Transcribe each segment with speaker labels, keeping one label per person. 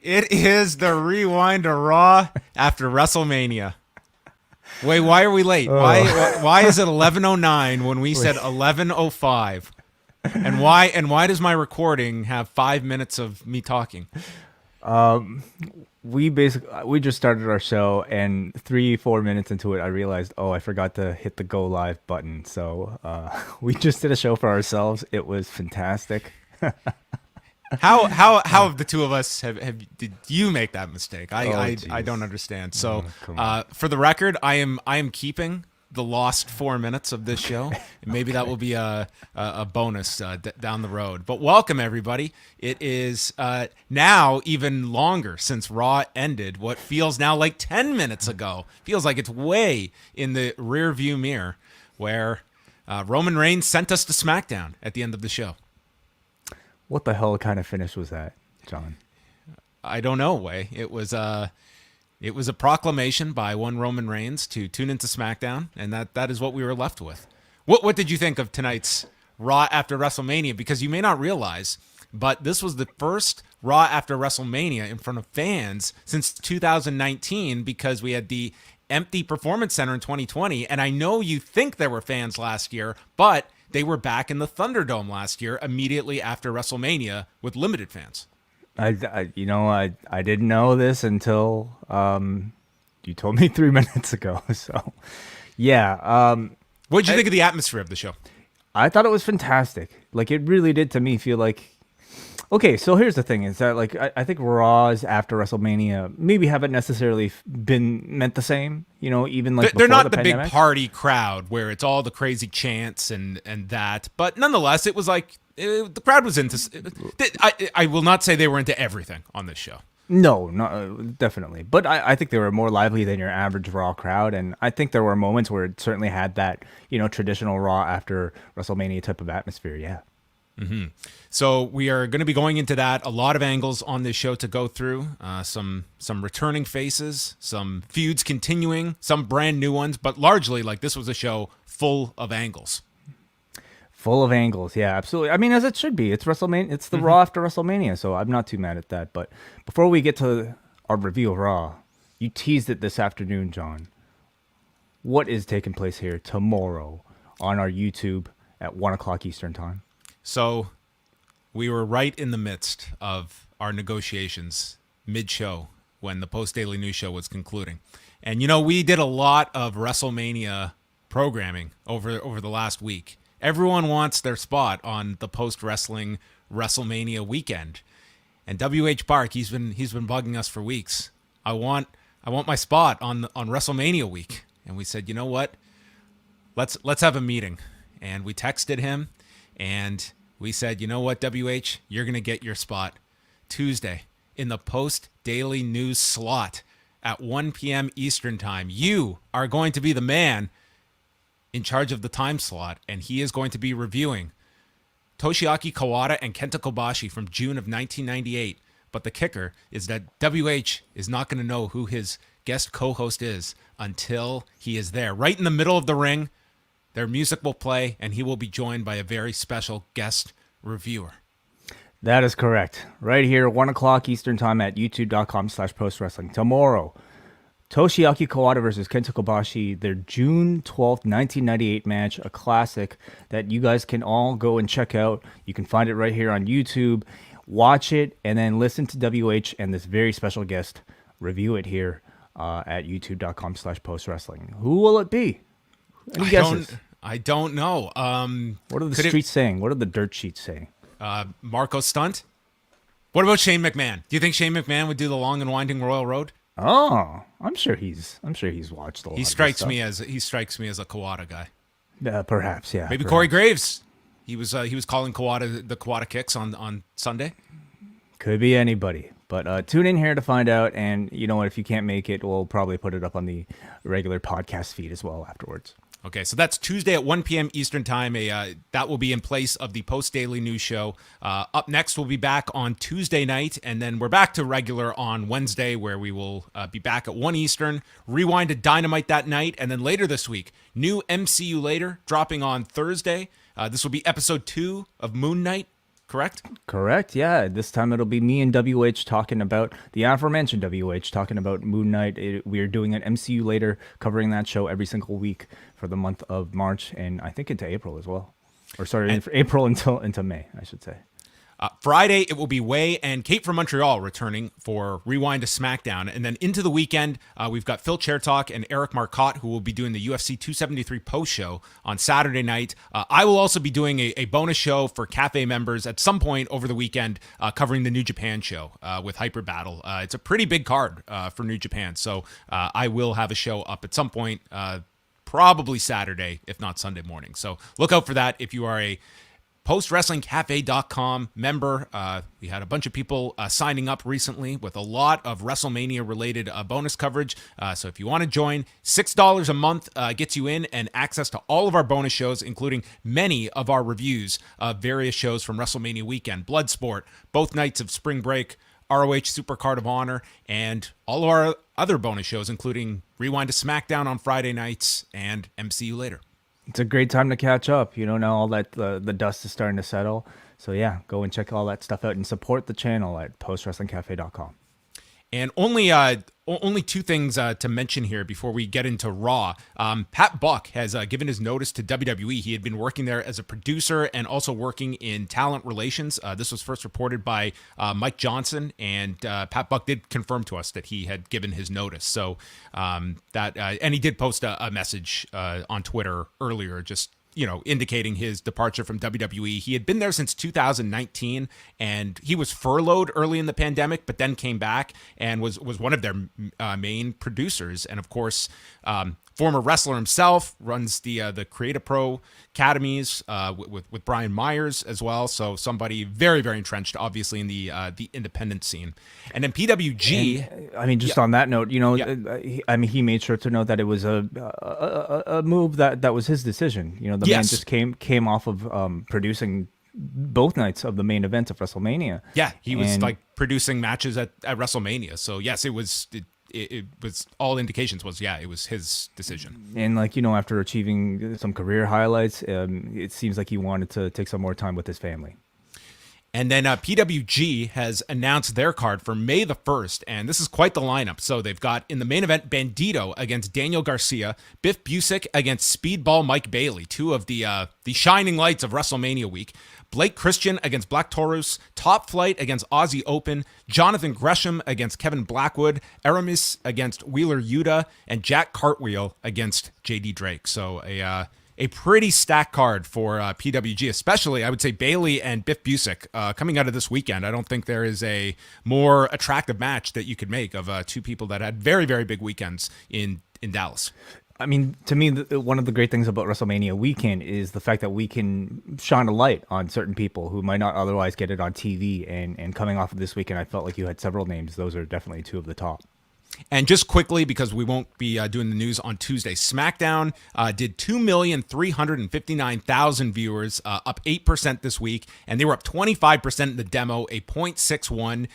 Speaker 1: It is the Rewind to Raw after WrestleMania. Wait, why are we late? Why is it 11:09 when we said 11:05? And why does my recording have 5 minutes of me talking?
Speaker 2: We just started our show, and 3-4 minutes into it, I realized, I forgot to hit the go live button. So we just did a show for ourselves. It was fantastic.
Speaker 1: How of the two of us did you make that mistake? I don't understand. So for the record, I am keeping the lost 4 minutes of this show. Maybe that will be a bonus down the road. But welcome everybody. It is now even longer since Raw ended. What feels now like 10 minutes ago. Feels like it's way in the rear view mirror, where Roman Reigns sent us to SmackDown at the end of the show.
Speaker 2: What the hell kind of finish was that, John?
Speaker 1: I don't know, Way. It was a proclamation by one Roman Reigns to tune into SmackDown, and that is what we were left with. What did you think of tonight's Raw after WrestleMania? Because you may not realize, but this was the first Raw after WrestleMania in front of fans since 2019, because we had the empty Performance Center in 2020, and I know you think there were fans last year, but they were back in the Thunderdome last year immediately after WrestleMania with limited fans.
Speaker 2: I didn't know this until you told me 3 minutes ago. So, yeah.
Speaker 1: What did you think of the atmosphere of the show?
Speaker 2: I thought it was fantastic. Like, it really did to me feel like... Okay, so here's the thing, is that like I think Raws after WrestleMania maybe haven't necessarily been meant the same, even like
Speaker 1: they're not
Speaker 2: the
Speaker 1: the
Speaker 2: pandemic.
Speaker 1: Big party crowd where it's all the crazy chants and that, but nonetheless, it was like the crowd was into. I will not say they were into everything on this show.
Speaker 2: No, definitely, but I think they were more lively than your average Raw crowd, and I think there were moments where it certainly had that traditional Raw after WrestleMania type of atmosphere. Yeah.
Speaker 1: Mm-hmm. So we are going to be going into that. A lot of angles on this show to go through. Some returning faces, some feuds continuing, some brand new ones, but largely, like, this was a show full of angles.
Speaker 2: Full of angles, yeah, absolutely. I mean, as it should be. It's WrestleMania. It's the Raw after WrestleMania, so I'm not too mad at that. But before we get to our review of Raw, you teased it this afternoon, John. What is taking place here tomorrow on our YouTube at 1 o'clock Eastern Time?
Speaker 1: So we were right in the midst of our negotiations mid-show when the post-daily news show was concluding. And, we did a lot of WrestleMania programming over the last week. Everyone wants their spot on the post-wrestling WrestleMania weekend. And W.H. Park, he's been bugging us for weeks. I want my spot on WrestleMania week. And we said, you know what? Let's have a meeting. And we texted him, and we said, you know what, WH, you're going to get your spot Tuesday in the post-daily news slot at 1 p.m. Eastern time. You are going to be the man in charge of the time slot, and he is going to be reviewing Toshiaki Kawada and Kenta Kobashi from June of 1998. But the kicker is that WH is not going to know who his guest co-host is until he is there. Right in the middle of the ring, their music will play, and he will be joined by a very special guest reviewer.
Speaker 2: That is correct. Right here, 1 o'clock Eastern Time at youtube.com/postwrestling. Tomorrow, Toshiaki Kawada versus Kenta Kobashi, their June 12th, 1998 match, a classic that you guys can all go and check out. You can find it right here on YouTube. Watch it, and then listen to WH and this very special guest review it here at youtube.com/postwrestling. Who will it be? Any guesses?
Speaker 1: I don't know.
Speaker 2: What are the streets saying? What are the dirt sheets saying?
Speaker 1: Marco Stunt? What about Shane McMahon? Do you think Shane McMahon would do the long and winding Royal Road?
Speaker 2: Oh, I'm sure he's watched a lot.
Speaker 1: He strikes me as a Kawada guy.
Speaker 2: Perhaps, yeah.
Speaker 1: Maybe
Speaker 2: perhaps.
Speaker 1: Corey Graves. He was calling Kawada the Kawada kicks on Sunday.
Speaker 2: Could be anybody. But tune in here to find out. And you know what? If you can't make it, we'll probably put it up on the regular podcast feed as well afterwards.
Speaker 1: Okay, so that's Tuesday at 1 p.m. Eastern Time. That will be in place of the post-daily news show. Up next, we'll be back on Tuesday night, and then we're back to regular on Wednesday, where we will be back at 1 Eastern, rewind to Dynamite that night, and then later this week, new MCU Later, dropping on Thursday. This will be episode 2 of Moon Knight. correct?
Speaker 2: Correct. Yeah. This time it'll be me and WH talking about the aforementioned WH talking about Moon Knight. We are doing an MCU later, covering that show every single week for the month of March and I think into April as well. Or sorry, April until May, I should say.
Speaker 1: Friday, it will be Wai and Kate from Montreal returning for Rewind to SmackDown. And then into the weekend, we've got Phil Chertok and Eric Marcotte, who will be doing the UFC 273 post show on Saturday night. I will also be doing a bonus show for Cafe members at some point over the weekend, covering the New Japan show with Hyper Battle. It's a pretty big card for New Japan. So I will have a show up at some point, probably Saturday, if not Sunday morning. So look out for that if you are a postwrestlingcafe.com member. We had a bunch of people signing up recently with a lot of WrestleMania related bonus coverage. So if you want to join, $6 a month gets you in and access to all of our bonus shows, including many of our reviews of various shows from WrestleMania weekend, Bloodsport, both nights of Spring Break, ROH Supercard of Honor, and all of our other bonus shows, including Rewind to SmackDown on Friday nights and MCU later.
Speaker 2: It's a great time to catch up. Now all that the dust is starting to settle. So yeah, go and check all that stuff out and support the channel at postwrestlingcafe.com.
Speaker 1: And only two things to mention here before we get into Raw. Pat Buck has given his notice to WWE. He had been working there as a producer and also working in talent relations. This was first reported by Mike Johnson, and Pat Buck did confirm to us that he had given his notice. So and he did post a message on Twitter earlier, just indicating his departure from WWE. He had been there since 2019, and he was furloughed early in the pandemic, but then came back and was one of their main producers. And of course, former wrestler himself, runs the Creative Pro Academies with Brian Myers as well. So somebody very, very entrenched, obviously, in the independent scene. And then PWG.
Speaker 2: And, on that note, he made sure to note that it was a move that was his decision. The man just came off of producing both nights of the main event of WrestleMania.
Speaker 1: Yeah, he was producing matches at WrestleMania. So yes, it was all indications was it was his decision.
Speaker 2: And after achieving some career highlights, it seems like he wanted to take some more time with his family.
Speaker 1: And then PWG has announced their card for May the 1st, and this is quite the lineup. So they've got in the main event Bandito against Daniel Garcia, Biff Busick against Speedball Mike Bailey, two of the shining lights of WrestleMania week. Blake Christian against Black Taurus, Top Flight against Aussie Open, Jonathan Gresham against Kevin Blackwood, Aramis against Wheeler Yuta, and Jack Cartwheel against JD Drake. So a pretty stacked card for PWG, especially, I would say, Bailey and Biff Busick coming out of this weekend. I don't think there is a more attractive match that you could make of two people that had very, very big weekends in Dallas.
Speaker 2: To me, one of the great things about WrestleMania weekend is the fact that we can shine a light on certain people who might not otherwise get it on TV. And coming off of this weekend, I felt like you had several names. Those are definitely two of the top.
Speaker 1: And just quickly, because we won't be doing the news on Tuesday, SmackDown did 2,359,000 viewers, up 8% this week, and they were up 25% in the demo, a 0.61.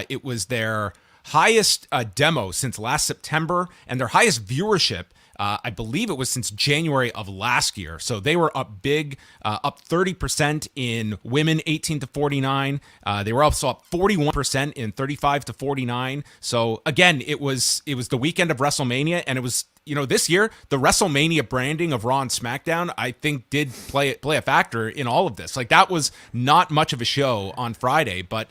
Speaker 1: It was their highest demo since last September, and their highest viewership, I believe it was since January of last year. So they were up big, up 30% in women 18 to 49. They were also up 41% in 35 to 49. So again, it was the weekend of WrestleMania, and it was, this year, the WrestleMania branding of Raw and SmackDown, I think, did play a factor in all of this. Like, that was not much of a show on Friday, but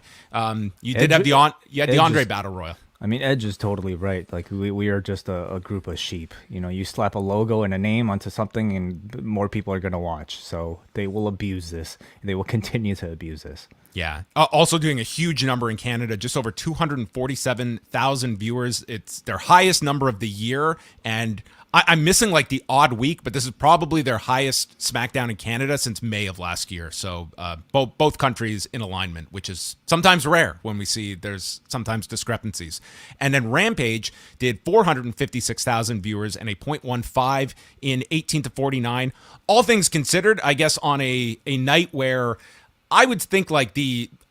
Speaker 1: you did have the Andre Battle Royal.
Speaker 2: Edge is totally right. Like, we are just a group of sheep. You slap a logo and a name onto something and more people are going to watch. So they will abuse this. They will continue to abuse this.
Speaker 1: Yeah. Also doing a huge number in Canada, just over 247,000 viewers. It's their highest number of the year. And I'm missing like the odd week, but this is probably their highest SmackDown in Canada since May of last year. So both countries in alignment, which is sometimes rare when we see there's sometimes discrepancies. And then Rampage did 456,000 viewers and a 0.15 in 18 to 49. All things considered, I guess on a night where I would think like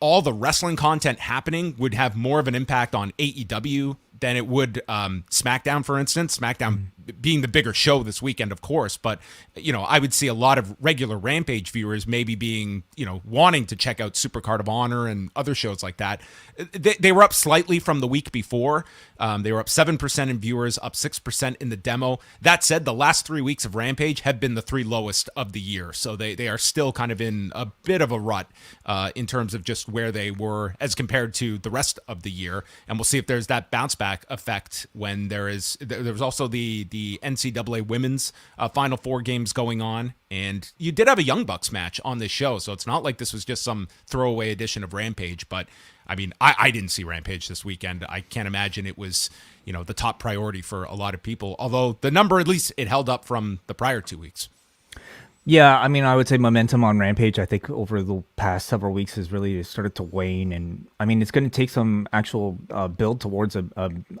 Speaker 1: all the wrestling content happening would have more of an impact on AEW than it would SmackDown, for instance. SmackDown being the bigger show this weekend, of course, but I would see a lot of regular Rampage viewers maybe being wanting to check out Supercard of Honor and other shows like that. They were up slightly from the week before. They were up 7% in viewers, up 6% in the demo. That said, the last 3 weeks of Rampage have been the 3 lowest of the year, so they are still kind of in a bit of a rut in terms of just where they were as compared to the rest of the year. And we'll see if there's that bounce back effect when there was also the NCAA women's Final Four games going on. And you did have a Young Bucks match on this show, so it's not like this was just some throwaway edition of Rampage. But, I mean, I didn't see Rampage this weekend. I can't imagine it was, the top priority for a lot of people. Although the number, at least, it held up from the prior 2 weeks.
Speaker 2: Yeah, I mean, I would say momentum on Rampage, I think, over the past several weeks has really started to wane. And, I mean, it's going to take some actual build towards a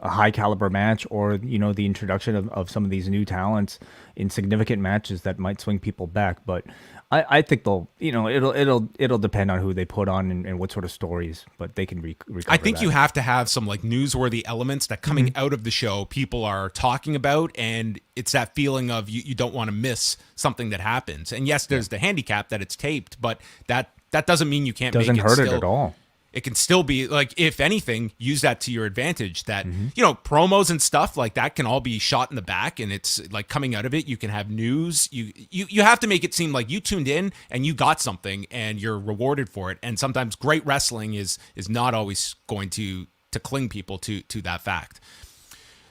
Speaker 2: high-caliber match or, the introduction of some of these new talents in significant matches that might swing people back. But I think they'll, it'll depend on who they put on and what sort of stories, but they can recover
Speaker 1: I think
Speaker 2: that.
Speaker 1: you have to have some like newsworthy elements that coming out of the show people are talking about, and it's that feeling of you don't want to miss something that happens. And yes, there's the handicap that it's taped, but that doesn't mean you can't
Speaker 2: Doesn't
Speaker 1: make it
Speaker 2: hurt
Speaker 1: still,
Speaker 2: it at all.
Speaker 1: It can still be like, if anything, use that to your advantage. That promos and stuff like that can all be shot in the back, and it's like coming out of it, you can have news. You have to make it seem like you tuned in and you got something, and you're rewarded for it. And sometimes great wrestling is not always going to cling people to that fact.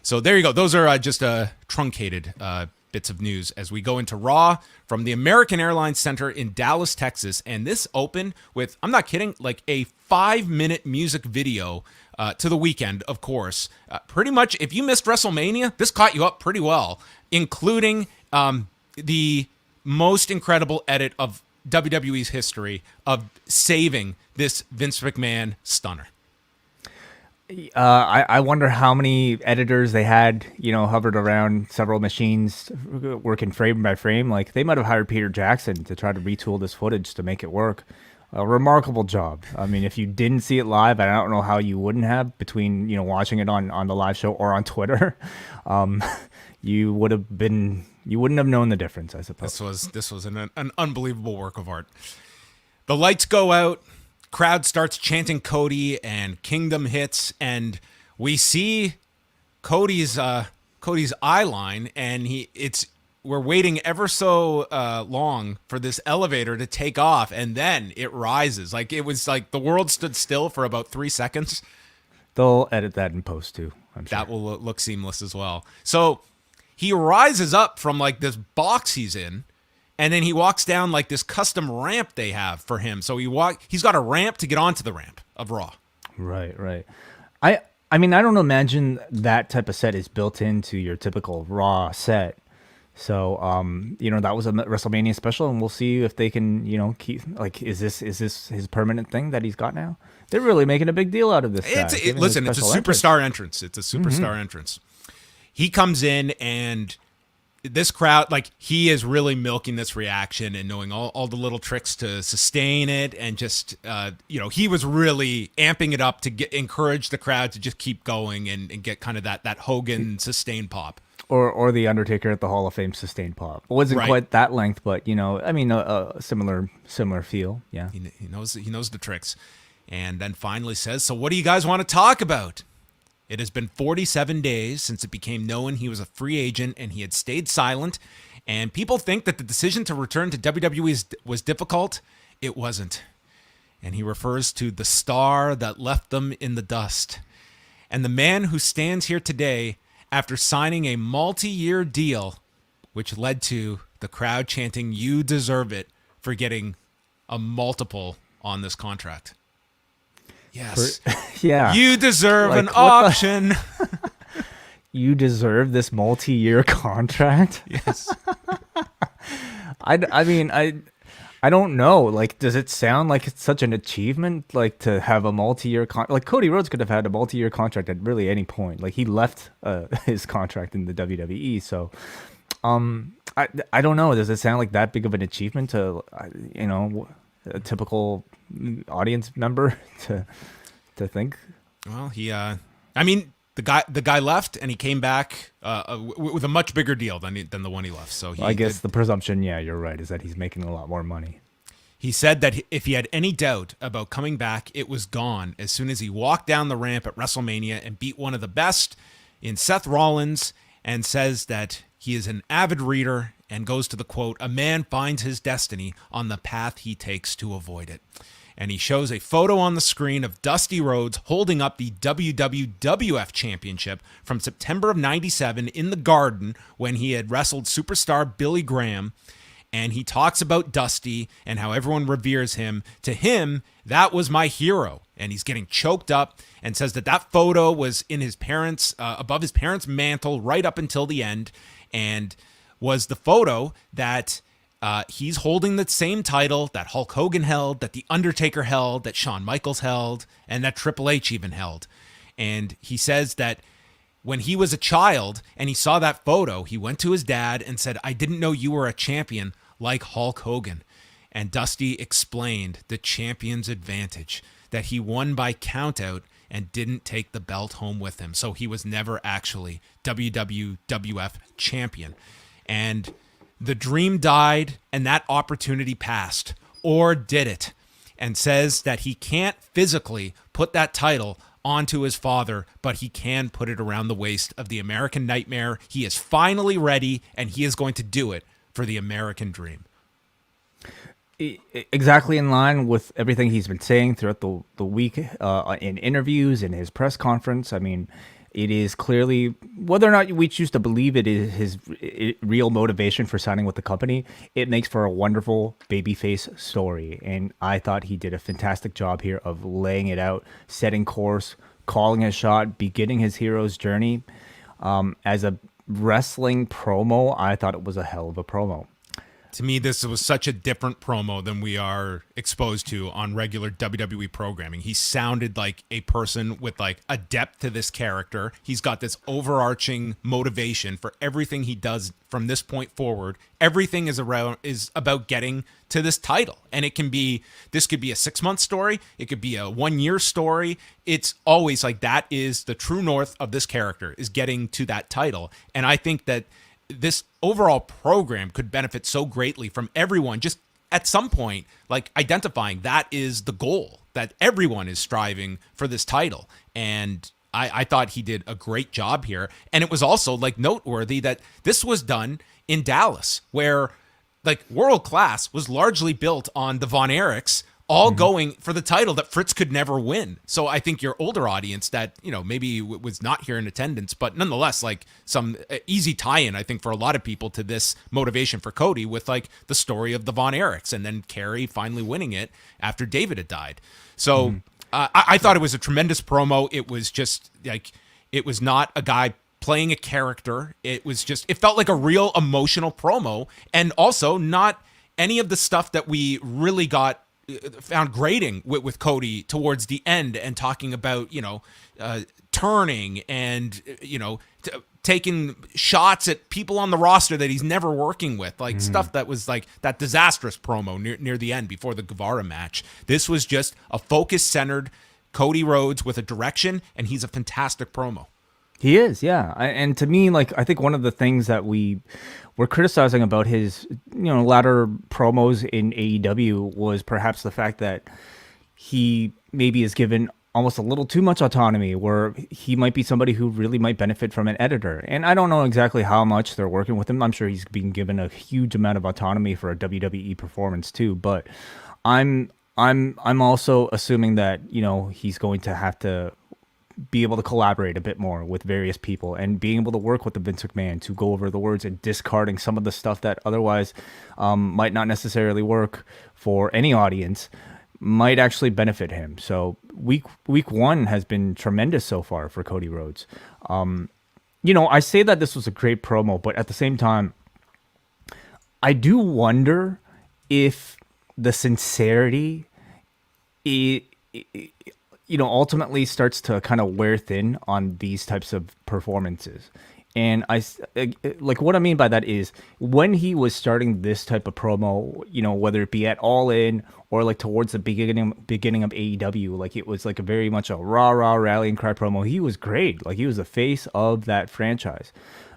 Speaker 1: So there you go. Those are just truncated bits of news as we go into Raw from the American Airlines Center in Dallas, Texas. And this opened with, I'm not kidding, like a 5-minute music video to the weekend, of course. Pretty much, if you missed WrestleMania, this caught you up pretty well, including the most incredible edit of WWE's history of saving this Vince McMahon stunner.
Speaker 2: I wonder how many editors they had, hovered around several machines working frame by frame. Like, they might have hired Peter Jackson to try to retool this footage to make it work. A remarkable job. I mean, if you didn't see it live, I don't know how you wouldn't have between, watching it on the live show or on Twitter. You wouldn't have known the difference, I suppose.
Speaker 1: This was an unbelievable work of art. The lights go out. Crowd starts chanting Cody, and Kingdom hits, and we see Cody's eye line, and we're waiting ever so long for this elevator to take off, and then it rises. Like, it was like the world stood still for about 3 seconds.
Speaker 2: They'll edit that in post too, I'm sure.
Speaker 1: That will look seamless as well. So he rises up from like this box he's in, and then he walks down like this custom ramp they have for him. So he's got a ramp to get onto the ramp of Raw.
Speaker 2: Right. I mean, I don't imagine that type of set is built into your typical Raw set. So, that was a WrestleMania special, and we'll see if they can, keep, like, is this his permanent thing that he's got now? They're really making a big deal out of this.
Speaker 1: Listen, it's a superstar entrance. It's a superstar entrance. He comes in, and this crowd, like, he is really milking this reaction and knowing all the little tricks to sustain it, and just he was really amping it up to encourage the crowd to just keep going and get kind of that Hogan sustain pop.
Speaker 2: Or the Undertaker at the Hall of Fame sustained pop. It wasn't quite that length, but a similar feel. Yeah,
Speaker 1: he knows the tricks, and then finally says, "So what do you guys want to talk about?" It has been 47 days since it became known he was a free agent, and he had stayed silent. And people think that the decision to return to WWE was difficult. It wasn't. And he refers to the star that left them in the dust, and the man who stands here today after signing a multi-year deal, which led to the crowd chanting, "You deserve it," for getting a multiple on this contract. Yes.
Speaker 2: Yeah.
Speaker 1: You deserve an option.
Speaker 2: You deserve this multi-year contract?
Speaker 1: Yes.
Speaker 2: I mean, I don't know. Like, does it sound like it's such an achievement, like, to have a multi-year like Cody Rhodes could have had a multi-year contract at really any point. Like, he left his contract in the WWE. So, I don't know. Does it sound like that big of an achievement to, a typical audience member to think?
Speaker 1: Well, I mean, the guy left, and he came back with a much bigger deal than the one he left. So
Speaker 2: I guess the presumption, yeah, you're right, is that he's making a lot more money.
Speaker 1: He said that if he had any doubt about coming back, it was gone as soon as he walked down the ramp at WrestleMania and beat one of the best in Seth Rollins, and says that he is an avid reader and goes to the quote, "A man finds his destiny on the path he takes to avoid it." And he shows a photo on the screen of Dusty Rhodes holding up the WWF Championship from September of 97 in the Garden when he had wrestled superstar Billy Graham. And he talks about Dusty and how everyone reveres him. To him, that was my hero. And he's getting choked up and says that photo was in his parents, above his parents' mantle right up until the end, and was the photo that he's holding the same title that Hulk Hogan held, that The Undertaker held, that Shawn Michaels held, and that Triple H even held. And he says that when he was a child and he saw that photo, he went to his dad and said, "I didn't know you were a champion like Hulk Hogan." And Dusty explained the champion's advantage, that he won by countout and didn't take the belt home with him. So he was never actually WWF champion. And the dream died and that opportunity passed. Or did it? And says that he can't physically put that title onto his father, but he can put it around the waist of the American Nightmare. He is finally ready, and he is going to do it for the American dream.
Speaker 2: Exactly in line with everything he's been saying throughout the week in interviews, in his press conference. I mean, it is clearly, whether or not we choose to believe it is his real motivation for signing with the company, it makes for a wonderful babyface story. And I thought he did a fantastic job here of laying it out, setting course, calling a shot, beginning his hero's journey. As a wrestling promo, I thought it was a hell of a promo.
Speaker 1: To me, this was such a different promo than we are exposed to on regular WWE programming. He sounded like a person with like a depth to this character. He's got this overarching motivation for everything he does from this point forward. Everything is about getting to this title. And this could be a 6-month story. It could be a 1-year story. It's always like that is the true north of this character, is getting to that title. And I think that this overall program could benefit so greatly from everyone just at some point like identifying that is the goal, that everyone is striving for this title. And I thought he did a great job here. And it was also like noteworthy that this was done in Dallas, where like World Class was largely built on the Von Erichs all going for the title that Fritz could never win. So I think your older audience that, maybe was not here in attendance, but nonetheless, like some easy tie-in, I think, for a lot of people to this motivation for Cody with like the story of the Von Erichs and then Kerry finally winning it after David had died. So I thought it was a tremendous promo. It was just like, it was not a guy playing a character. It was just, it felt like a real emotional promo, and also not any of the stuff that we really found grating with Cody towards the end, and talking about, turning and, taking shots at people on the roster that he's never working with, like stuff that was like that disastrous promo near the end before the Guevara match. This was just a focus-centered Cody Rhodes with a direction, and he's a fantastic promo.
Speaker 2: He is, yeah. And to me, like, I think one of the things that we were criticizing about his, latter promos in AEW was perhaps the fact that he maybe is given almost a little too much autonomy, where he might be somebody who really might benefit from an editor. And I don't know exactly how much they're working with him. I'm sure he's being given a huge amount of autonomy for a WWE performance too. But I'm also assuming that, he's going to have to be able to collaborate a bit more with various people, and being able to work with the Vince McMahon to go over the words and discarding some of the stuff that otherwise might not necessarily work for any audience might actually benefit him. So week 1 has been tremendous so far for Cody Rhodes. I say that this was a great promo, but at the same time, I do wonder if the sincerity ultimately starts to kind of wear thin on these types of performances. And like what I mean by that is when he was starting this type of promo, whether it be at All In or like towards the beginning of AEW, like it was like a very much a rah rallying cry promo. He was great. Like he was the face of that franchise.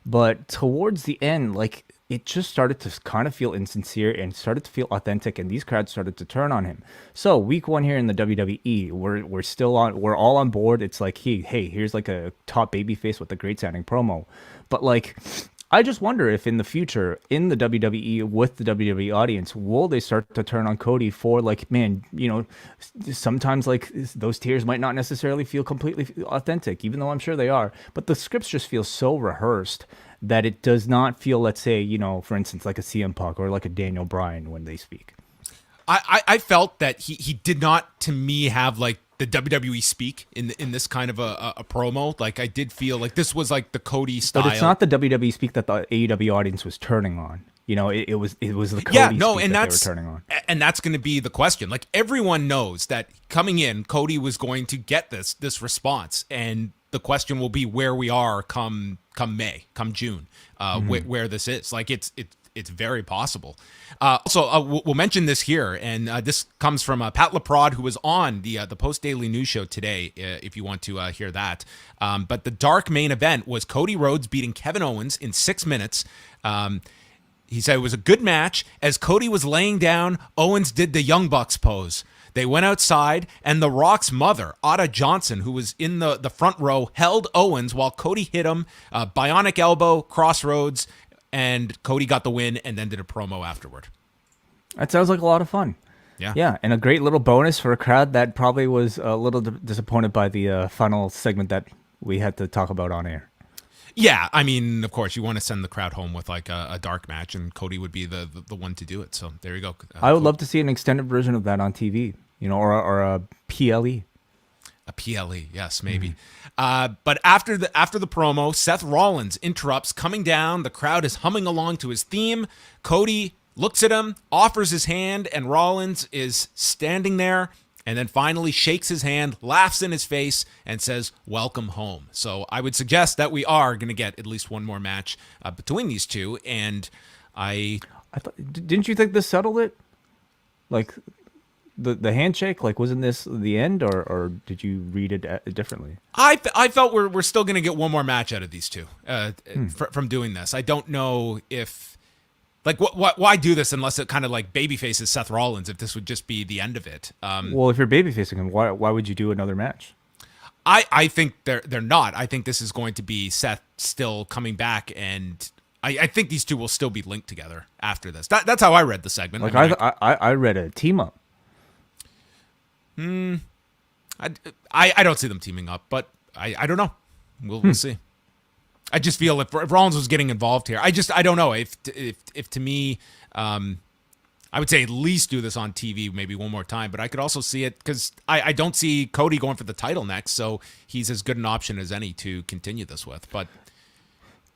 Speaker 2: But towards the end, like it just started to kind of feel insincere and started to feel authentic, and these crowds started to turn on him. So week 1 here in the WWE, we're all on board. It's like, hey, here's like a top babyface with a great sounding promo. But like, I just wonder if in the future in the WWE with the WWE audience, will they start to turn on Cody for like, man, sometimes like those tears might not necessarily feel completely authentic, even though I'm sure they are, but the scripts just feel so rehearsed that it does not feel, let's say, for instance, like a CM Punk or like a Daniel Bryan when they speak.
Speaker 1: I felt that he did not, to me, have like the WWE speak in this kind of a promo. Like I did feel like this was like the Cody style.
Speaker 2: But it's not the WWE speak that the AEW audience was turning on. It was the Cody speak that they were turning on.
Speaker 1: And that's going to be the question. Like everyone knows that coming in, Cody was going to get this response, and the question will be where we are come May, come June, where this is. Like it's very possible. Also, we'll mention this here, and this comes from Pat LaPrade, who was on the Post Daily News show today, if you want to hear that. But the dark main event was Cody Rhodes beating Kevin Owens in 6 minutes. He said it was a good match. As Cody was laying down, Owens did the Young Bucks pose. They went outside, and The Rock's mother, Otta Johnson, who was in the front row, held Owens while Cody hit him, bionic elbow, crossroads, and Cody got the win and then did a promo afterward.
Speaker 2: That sounds like a lot of fun. Yeah, and a great little bonus for a crowd that probably was a little disappointed by the final segment that we had to talk about on air.
Speaker 1: Yeah, I mean, of course, you want to send the crowd home with like a dark match, and Cody would be the one to do it. So there you go.
Speaker 2: I would love to see an extended version of that on TV, or a PLE.
Speaker 1: A PLE, yes, maybe. But after the promo, Seth Rollins interrupts, coming down. The crowd is humming along to his theme. Cody looks at him, offers his hand, and Rollins is standing there, and then finally shakes his hand, laughs in his face, and says, "Welcome home." So I would suggest that we are going to get at least one more match between these two. And I
Speaker 2: thought, didn't you think this settled it? Like the handshake, like wasn't this the end, or did you read it differently?
Speaker 1: I felt we're still going to get one more match out of these two from doing this. I don't know if. Like, why do this unless it kind of like babyfaces Seth Rollins, if this would just be the end of it?
Speaker 2: Well, if you're babyfacing him, why would you do another match?
Speaker 1: I think they're not. I think this is going to be Seth still coming back, and I think these two will still be linked together after this. That's how I read the segment.
Speaker 2: Like I read a team up.
Speaker 1: I don't see them teaming up, but I don't know. We'll see. I just feel if Rollins was getting involved here, I don't know if to me, I would say at least do this on TV maybe one more time, but I could also see it because I don't see Cody going for the title next, so he's as good an option as any to continue this with. But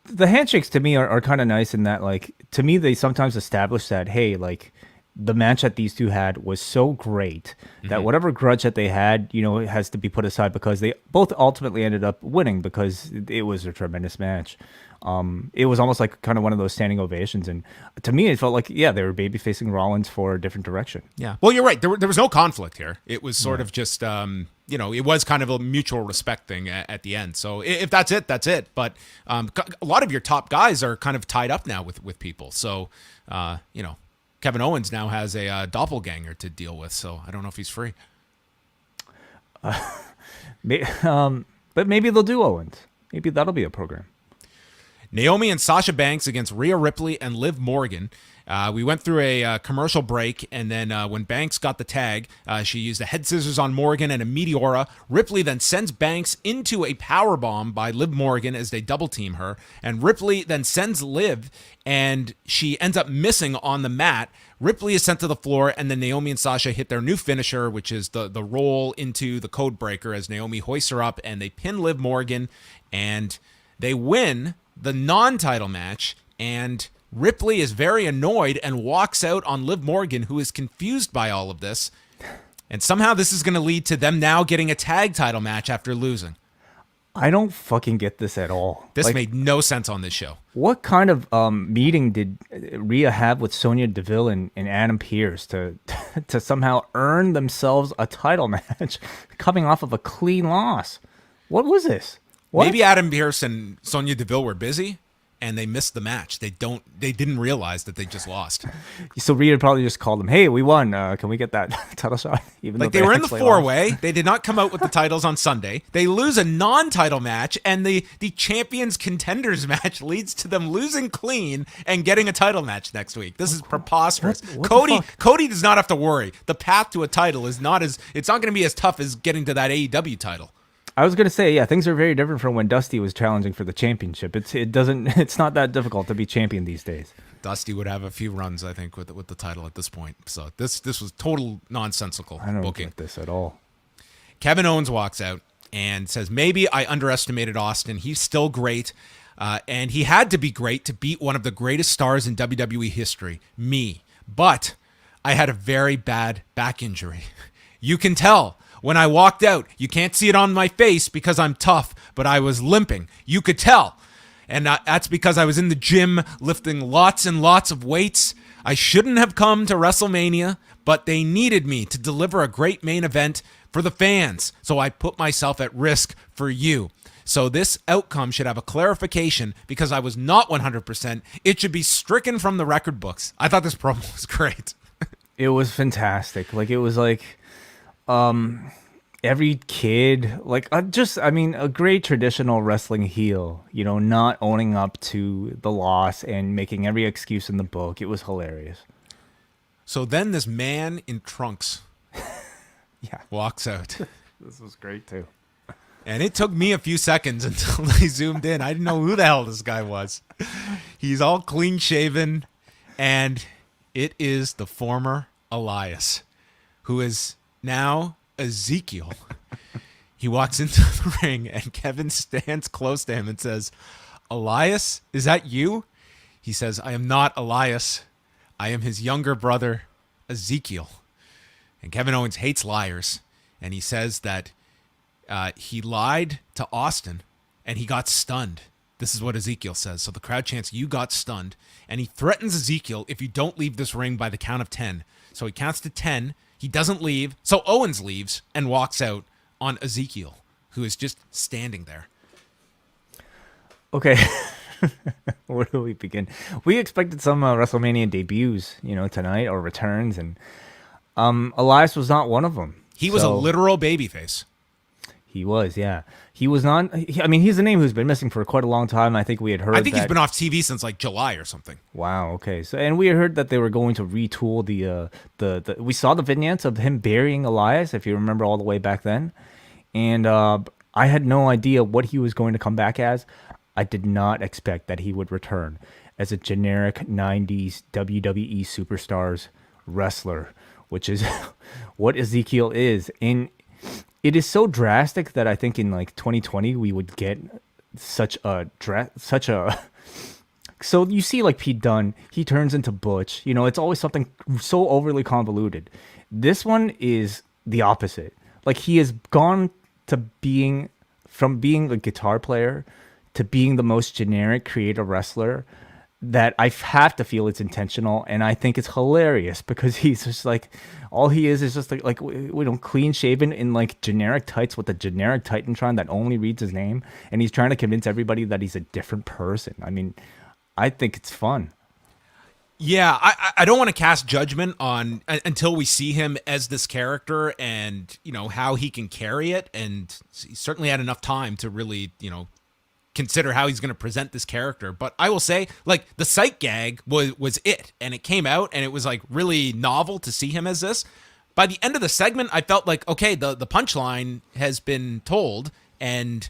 Speaker 2: the handshakes to me are kind of nice in that, like, to me they sometimes establish that, hey, like, the match that these two had was so great that whatever grudge that they had, it has to be put aside because they both ultimately ended up winning because it was a tremendous match. It was almost like kind of one of those standing ovations. And to me, it felt like, they were baby-facing Rollins for a different direction.
Speaker 1: Yeah. Well, you're right. There was no conflict here. It was sort of just, it was kind of a mutual respect thing at the end. So if that's it, that's it. But a lot of your top guys are kind of tied up now with people. So, Kevin Owens now has a doppelganger to deal with, so I don't know if he's free.
Speaker 2: But maybe they'll do Owens. Maybe that'll be a program.
Speaker 1: Naomi and Sasha Banks against Rhea Ripley and Liv Morgan. We went through a commercial break, and then when Banks got the tag, she used a head scissors on Morgan and a Meteora. Ripley then sends Banks into a powerbomb by Liv Morgan as they double team her, and Ripley then sends Liv, and she ends up missing on the mat. Ripley is sent to the floor, and then Naomi and Sasha hit their new finisher, which is the roll into the code breaker as Naomi hoists her up, and they pin Liv Morgan, and they win the non-title match, and Ripley is very annoyed and walks out on Liv Morgan, who is confused by all of this. And somehow this is going to lead to them now getting a tag title match after losing.
Speaker 2: I don't fucking get this at all.
Speaker 1: This
Speaker 2: Like,
Speaker 1: made no sense on this show.
Speaker 2: what kind of meeting did Rhea have with Sonya Deville and Adam Pearce to to somehow earn themselves a title match coming off of a clean loss? What was this? What?
Speaker 1: Maybe Adam Pearce and Sonya Deville were busy and they missed the match. They didn't realize that they just lost.
Speaker 2: So Rhea probably just called them, "Hey, we won. Can we get that title shot?" Even
Speaker 1: Like
Speaker 2: though
Speaker 1: they were in the
Speaker 2: actually
Speaker 1: four-way.
Speaker 2: lost.
Speaker 1: They did not come out with the titles on Sunday. They lose a non-title match, and the champions contenders match leads to them losing clean and getting a title match next week. This is preposterous.
Speaker 2: What the fuck?
Speaker 1: Cody does not have to worry. The path to a title is not as it's not going to be as tough as getting to that AEW title.
Speaker 2: I was gonna say, yeah, things are very different from when Dusty was challenging for the championship. It's not that difficult to be champion these days.
Speaker 1: Dusty would have a few runs, I think, with the title at this point. So this was total nonsensical
Speaker 2: I don't
Speaker 1: booking.
Speaker 2: get this at all.
Speaker 1: Kevin Owens walks out and says, maybe I underestimated Austin. He's still great. And he had to be great to beat one of the greatest stars in WWE history, me. But I had a very bad back injury. You can tell. When I walked out, you can't see it on my face because I'm tough, but I was limping. You could tell. And that's because I was in the gym lifting lots and lots of weights. I shouldn't have come to WrestleMania, but they needed me to deliver a great main event for the fans. So I put myself at risk for you. So this outcome should have a clarification because I was not 100%. It should be stricken from the record books. I thought this promo was great.
Speaker 2: It was fantastic. Like, it was like every kid, like, a great traditional wrestling heel, not owning up to the loss and making every excuse in the book. It was hilarious.
Speaker 1: So then this man in trunks
Speaker 2: Yeah,
Speaker 1: walks out.
Speaker 2: this was great too.
Speaker 1: And it took me a few seconds until they zoomed in. I didn't know who the hell this guy was. He's all clean shaven, and it is the former Elias, who is now Ezekiel. He walks into the ring, and Kevin stands close to him and says, Elias, is that you? He says, I am not Elias. I am his younger brother, Ezekiel. And Kevin Owens hates liars, and he says that he lied to Austin, and he got stunned. This is what Ezekiel says. So the crowd chants, you got stunned. And he threatens Ezekiel if you don't leave this ring by the count of 10. So he counts to 10. He doesn't leave. So Owens leaves and walks out on Ezekiel, who is just standing there.
Speaker 2: Okay. Where do we begin? We expected some WrestleMania debuts, tonight, or returns, and Elias was not one of them.
Speaker 1: He was a literal babyface.
Speaker 2: He was, yeah. He was not. He's a name who's been missing for quite a long time. I think we had heard.
Speaker 1: I think he's been off TV since like July or something.
Speaker 2: Wow. Okay. So, and we had heard that they were going to retool the. We saw the vignettes of him burying Elias, if you remember, all the way back then, and I had no idea what he was going to come back as. I did not expect that he would return as a generic '90s WWE superstars wrestler, which is what Ezekiel is. And it is so drastic that I think in like 2020 we would get such a. So you see, like Pete Dunne, he turns into Butch. It's always something so overly convoluted. This one is the opposite. Like, he has gone to from being a guitar player to being the most generic creative wrestler that I have to feel it's intentional, and I think it's hilarious because he's just like, all he is just like clean shaven in like generic tights with a generic Titantron that only reads his name, and he's trying to convince everybody that he's a different person. I think it's fun.
Speaker 1: Yeah, I don't want to cast judgment on until we see him as this character and how he can carry it, and he certainly had enough time to really consider how he's going to present this character. But I will say, like, the sight gag was it, and it came out, and it was like really novel to see him as this. By the end of the segment, I felt like, okay, the punchline has been told, and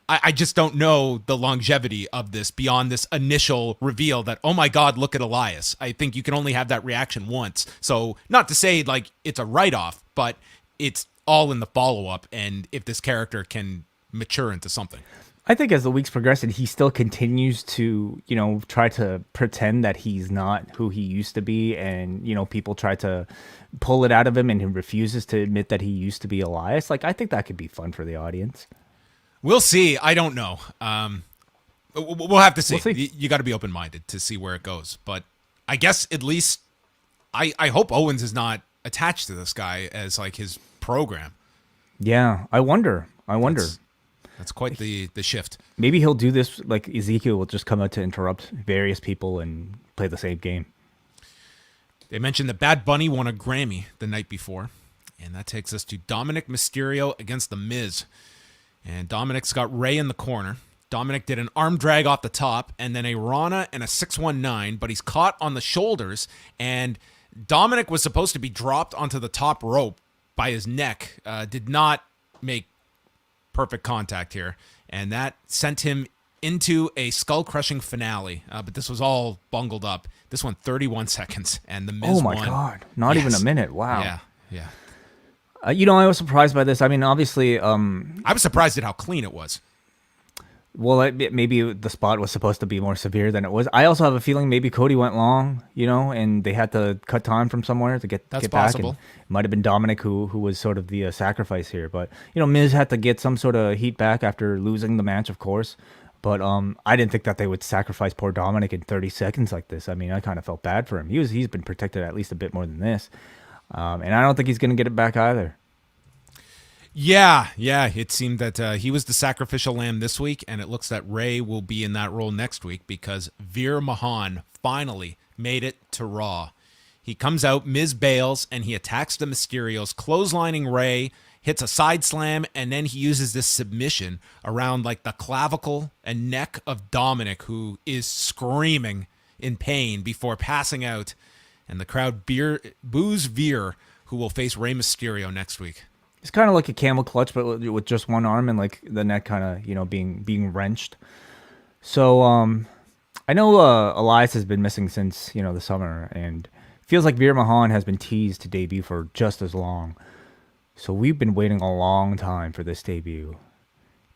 Speaker 1: I just don't know the longevity of this beyond this initial reveal that, oh my God, look at Elias. I think you can only have that reaction once. So not to say like it's a write-off, but it's all in the follow-up, and if this character can mature into something.
Speaker 2: I think as the weeks progress, he still continues to, try to pretend that he's not who he used to be. And, people try to pull it out of him and he refuses to admit that he used to be Elias. Like, I think that could be fun for the audience.
Speaker 1: We'll see. I don't know. We'll have to see.
Speaker 2: We'll see.
Speaker 1: You got to be open-minded to see where it goes. But I guess at least I hope Owens is not attached to this guy as like his program.
Speaker 2: Yeah, I wonder.
Speaker 1: That's quite the shift.
Speaker 2: Maybe he'll do this like Ezekiel will just come out to interrupt various people and play the same game.
Speaker 1: They mentioned that Bad Bunny won a Grammy the night before. And that takes us to Dominic Mysterio against The Miz. And Dominic's got Ray in the corner. Dominic did an arm drag off the top and then a Rana and a 619, but he's caught on the shoulders. And Dominic was supposed to be dropped onto the top rope by his neck. Did not make perfect contact here. And that sent him into a skull-crushing finale. But this was all bungled up. This one, 31 seconds. And The Miz won.
Speaker 2: Oh, my God. Not even a minute. Wow.
Speaker 1: Yeah.
Speaker 2: I was surprised by this. I mean, obviously...
Speaker 1: I was surprised at how clean it was.
Speaker 2: Well, maybe the spot was supposed to be more severe than it was. I also have a feeling maybe Cody went long, and they had to cut time from somewhere to get
Speaker 1: That's
Speaker 2: back.
Speaker 1: possible.
Speaker 2: And it might have been Dominic who was sort of the sacrifice here. But, Miz had to get some sort of heat back after losing the match, of course. But I didn't think that they would sacrifice poor Dominic in 30 seconds like this. I mean, I kind of felt bad for him. He's been protected at least a bit more than this. And I don't think he's going to get it back either.
Speaker 1: Yeah. It seemed that he was the sacrificial lamb this week, and it looks that Ray will be in that role next week because Veer Mahaan finally made it to Raw. He comes out, Miz bails, and he attacks the Mysterios, clotheslining Ray, hits a side slam, and then he uses this submission around like the clavicle and neck of Dominic, who is screaming in pain before passing out. And the crowd boos Veer, who will face Rey Mysterio next week.
Speaker 2: It's kind of like a camel clutch, but with just one arm and like the neck kind of, being wrenched. So I know Elias has been missing since, the summer, and feels like Veer Mahaan has been teased to debut for just as long. So we've been waiting a long time for this debut,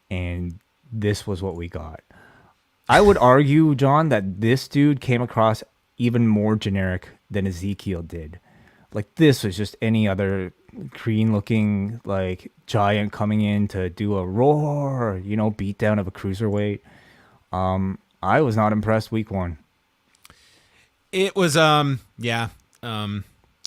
Speaker 2: and this was what we got. I would argue, John, that this dude came across even more generic than Ezekiel did. Like, this was just any other green-looking, like, giant coming in to do a roar, beat down of a cruiserweight. I was not impressed week one.
Speaker 1: It was,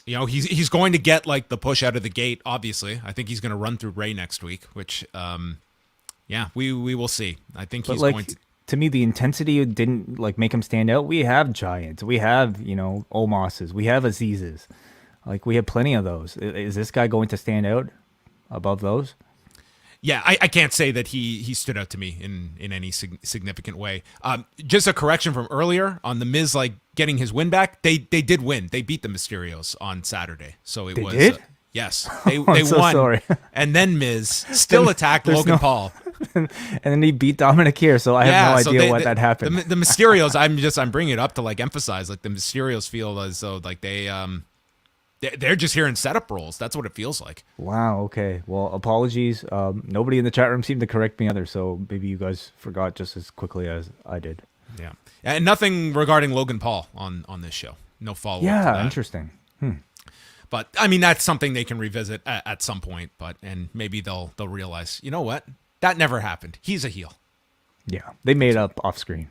Speaker 1: he's going to get, like, the push out of the gate, obviously. I think he's going to run through Ray next week, which, we will see. I think he's going to...
Speaker 2: To me, the intensity didn't, like, make him stand out. We have giants. We have, Omoses. We have Azizes. Like, we have plenty of those. Is this guy going to stand out above those?
Speaker 1: Yeah, I can't say that he stood out to me in any significant way. Just a correction from earlier on the Miz, like, getting his win back. They did win. They beat the Mysterios on Saturday. So
Speaker 2: they did?
Speaker 1: Yes, they
Speaker 2: so
Speaker 1: won.
Speaker 2: Sorry.
Speaker 1: And then Miz still attacked Logan Paul.
Speaker 2: And then he beat Dominic here, so I have no idea that happened.
Speaker 1: The Mysterios, I'm bringing it up to, like, emphasize, like, the Mysterios feel as though, like, they're just here in setup roles. That's what it feels like.
Speaker 2: Wow. Okay. Well, apologies. Nobody in the chat room seemed to correct me either, so maybe you guys forgot just as quickly as I did.
Speaker 1: Yeah. And nothing regarding Logan Paul on this show. No follow-up to that.
Speaker 2: Interesting.
Speaker 1: But, I mean, that's something they can revisit at some point, and maybe they'll realize, you know what? That never happened. He's a heel.
Speaker 2: Yeah. They made up off screen.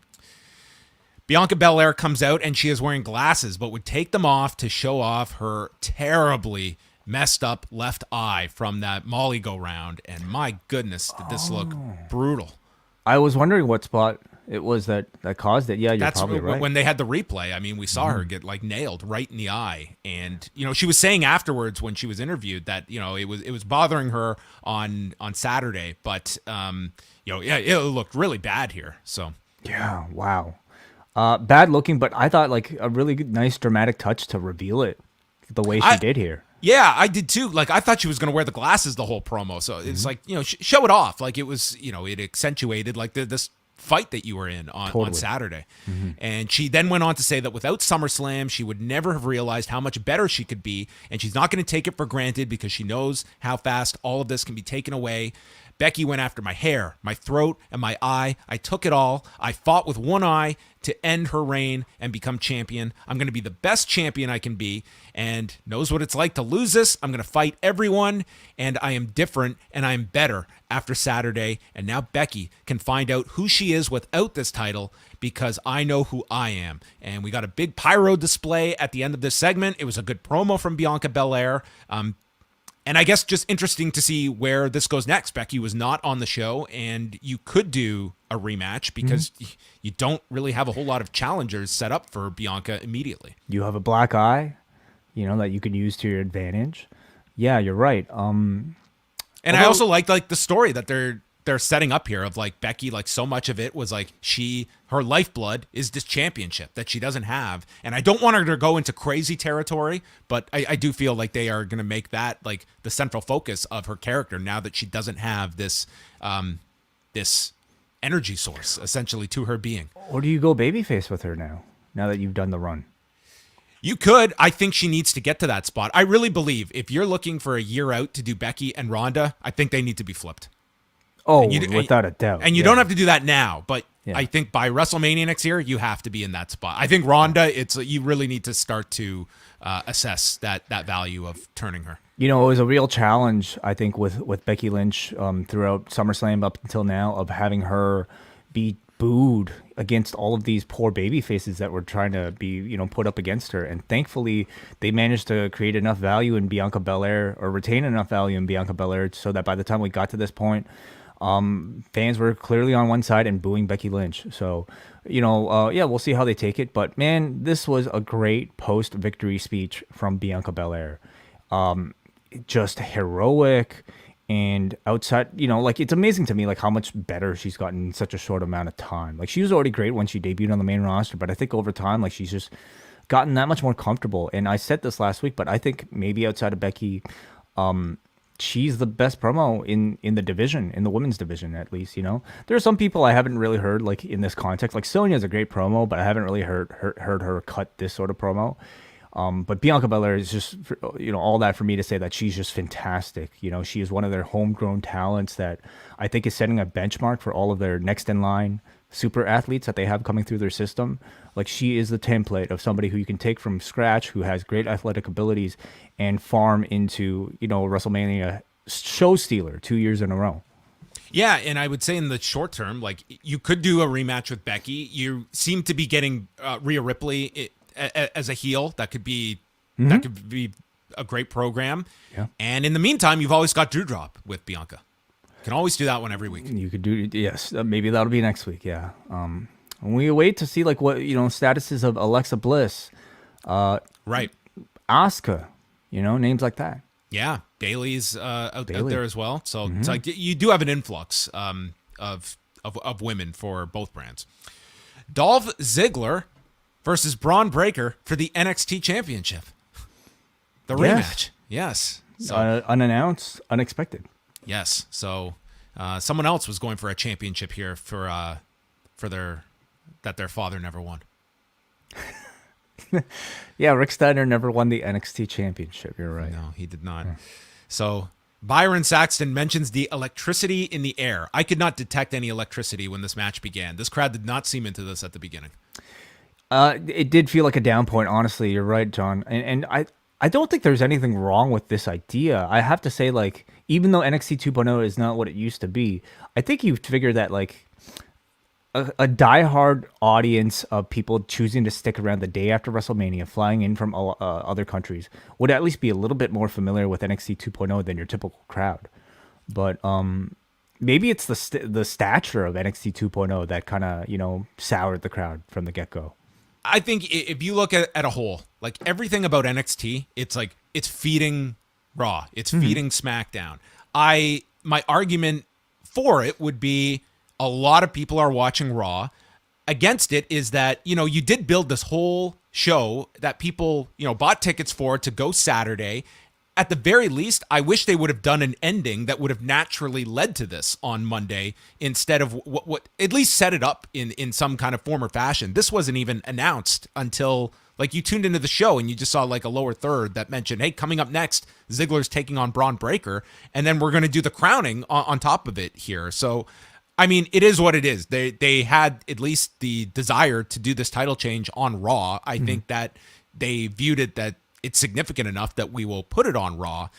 Speaker 1: Bianca Belair comes out and she is wearing glasses, but would take them off to show off her terribly messed up left eye from that Molly go round. And my goodness, did this look brutal.
Speaker 2: I was wondering what spot it was that caused it. Yeah, you're probably right.
Speaker 1: When they had the replay, I mean, we saw her get, like, nailed right in the eye. And, she was saying afterwards when she was interviewed that, it was bothering her on Saturday, but, it looked really bad here. So,
Speaker 2: yeah, wow. Bad looking, but I thought, like, a really good, nice dramatic touch to reveal it the way she did here.
Speaker 1: Yeah, I did too. Like, I thought she was going to wear the glasses the whole promo. So it's like, show it off. Like, it was, it accentuated, like, this fight that you were in on Saturday. Mm-hmm. And she then went on to say that without SummerSlam, she would never have realized how much better she could be. And she's not going to take it for granted because she knows how fast all of this can be taken away. Becky went after my hair, my throat, and my eye. I took it all. I fought with one eye to end her reign and become champion. I'm going to be the best champion I can be, and knows what it's like to lose this. I'm going to fight everyone, and I am different, and I am better after Saturday. And now Becky can find out who she is without this title, because I know who I am. And we got a big pyro display at the end of this segment. It was a good promo from Bianca Belair. And I guess just interesting to see where this goes next. Becky was not on the show, and you could do a rematch because you don't really have a whole lot of challengers set up for Bianca immediately.
Speaker 2: You have a black eye, that you can use to your advantage. Yeah, you're right.
Speaker 1: And I also like the story that they're setting up here of like Becky, like so much of it was like her lifeblood is this championship that she doesn't have. And I don't want her to go into crazy territory, but I do feel like they are going to make that like the central focus of her character now that she doesn't have this, this energy source essentially to her being.
Speaker 2: Or do you go babyface with her now that you've done the run?
Speaker 1: You could. I think she needs to get to that spot. I really believe if you're looking for a year out to do Becky and Ronda, I think they need to be flipped.
Speaker 2: Oh, without a doubt.
Speaker 1: And you don't have to do that now, but I think by WrestleMania next year, you have to be in that spot. I think Ronda, you really need to start to assess that value of turning her.
Speaker 2: It was a real challenge, I think, with Becky Lynch throughout SummerSlam up until now, of having her be booed against all of these poor baby faces that were trying to be, put up against her. And thankfully, they managed to create enough value in Bianca Belair, or retain enough value in Bianca Belair, so that by the time we got to this point, fans were clearly on one side and booing Becky Lynch. So, we'll see how they take it. But man, this was a great post-victory speech from Bianca Belair. Just heroic and outside, it's amazing to me, like how much better she's gotten in such a short amount of time. Like she was already great when she debuted on the main roster, but I think over time, like she's just gotten that much more comfortable. And I said this last week, but I think maybe outside of Becky, she's the best promo in the division, in the women's division, at least. There are some people I haven't really heard like in this context. Like Sonya's a great promo, but I haven't really heard her cut this sort of promo. But Bianca Belair is just, all that for me to say that she's just fantastic. She is one of their homegrown talents that I think is setting a benchmark for all of their next in line super athletes that they have coming through their system. Like she is the template of somebody who you can take from scratch, who has great athletic abilities, and farm into, WrestleMania show stealer 2 years in a row. Yeah,
Speaker 1: and I would say in the short term, like you could do a rematch with Becky. You seem to be getting Rhea Ripley as a heel. That could be a great program.
Speaker 2: Yeah.
Speaker 1: And in the meantime, you've always got Doudrop with Bianca. You can always do that one every week.
Speaker 2: You could do, yes. Maybe that'll be next week. Yeah. And we wait to see like what statuses of Alexa Bliss,
Speaker 1: right?
Speaker 2: Asuka, names like that.
Speaker 1: Yeah, Bailey's out there as well. So it's like you do have an influx of women for both brands. Dolph Ziggler versus Braun Breaker for the NXT Championship. The rematch. Yes.
Speaker 2: So, unannounced, unexpected.
Speaker 1: Yes. So someone else was going for a championship here for their father never won.
Speaker 2: Yeah, Rick Steiner never won the NXT Championship. You're right.
Speaker 1: No, he did not. Yeah. So Byron Saxton mentions the electricity in the air. I could not detect any electricity when this match began. This crowd did not seem into this at the beginning.
Speaker 2: It did feel like a down point, honestly. You're right, John. And I don't think there's anything wrong with this idea. I have to say, like, even though NXT 2.0 is not what it used to be, I think you've figured that, like, a diehard audience of people choosing to stick around the day after WrestleMania, flying in from other countries, would at least be a little bit more familiar with NXT 2.0 than your typical crowd. But maybe it's the stature of NXT 2.0 that kind of, soured the crowd from the get-go.
Speaker 1: I think if you look at a whole, like everything about NXT, it's like it's feeding Raw, it's feeding SmackDown. My argument for it would be a lot of people are watching Raw. Against it is that, you did build this whole show that people, bought tickets for to go Saturday. At the very least, I wish they would have done an ending that would have naturally led to this on Monday instead of what at least set it up in some kind of form or fashion. This wasn't even announced until like you tuned into the show and you just saw like a lower third that mentioned, hey, coming up next, Ziggler's taking on Braun Breaker, and then we're going to do the crowning on top of it here. So I mean, it is what it is. They had at least the desire to do this title change on Raw. I think that they viewed it that it's significant enough that we will put it on Raw.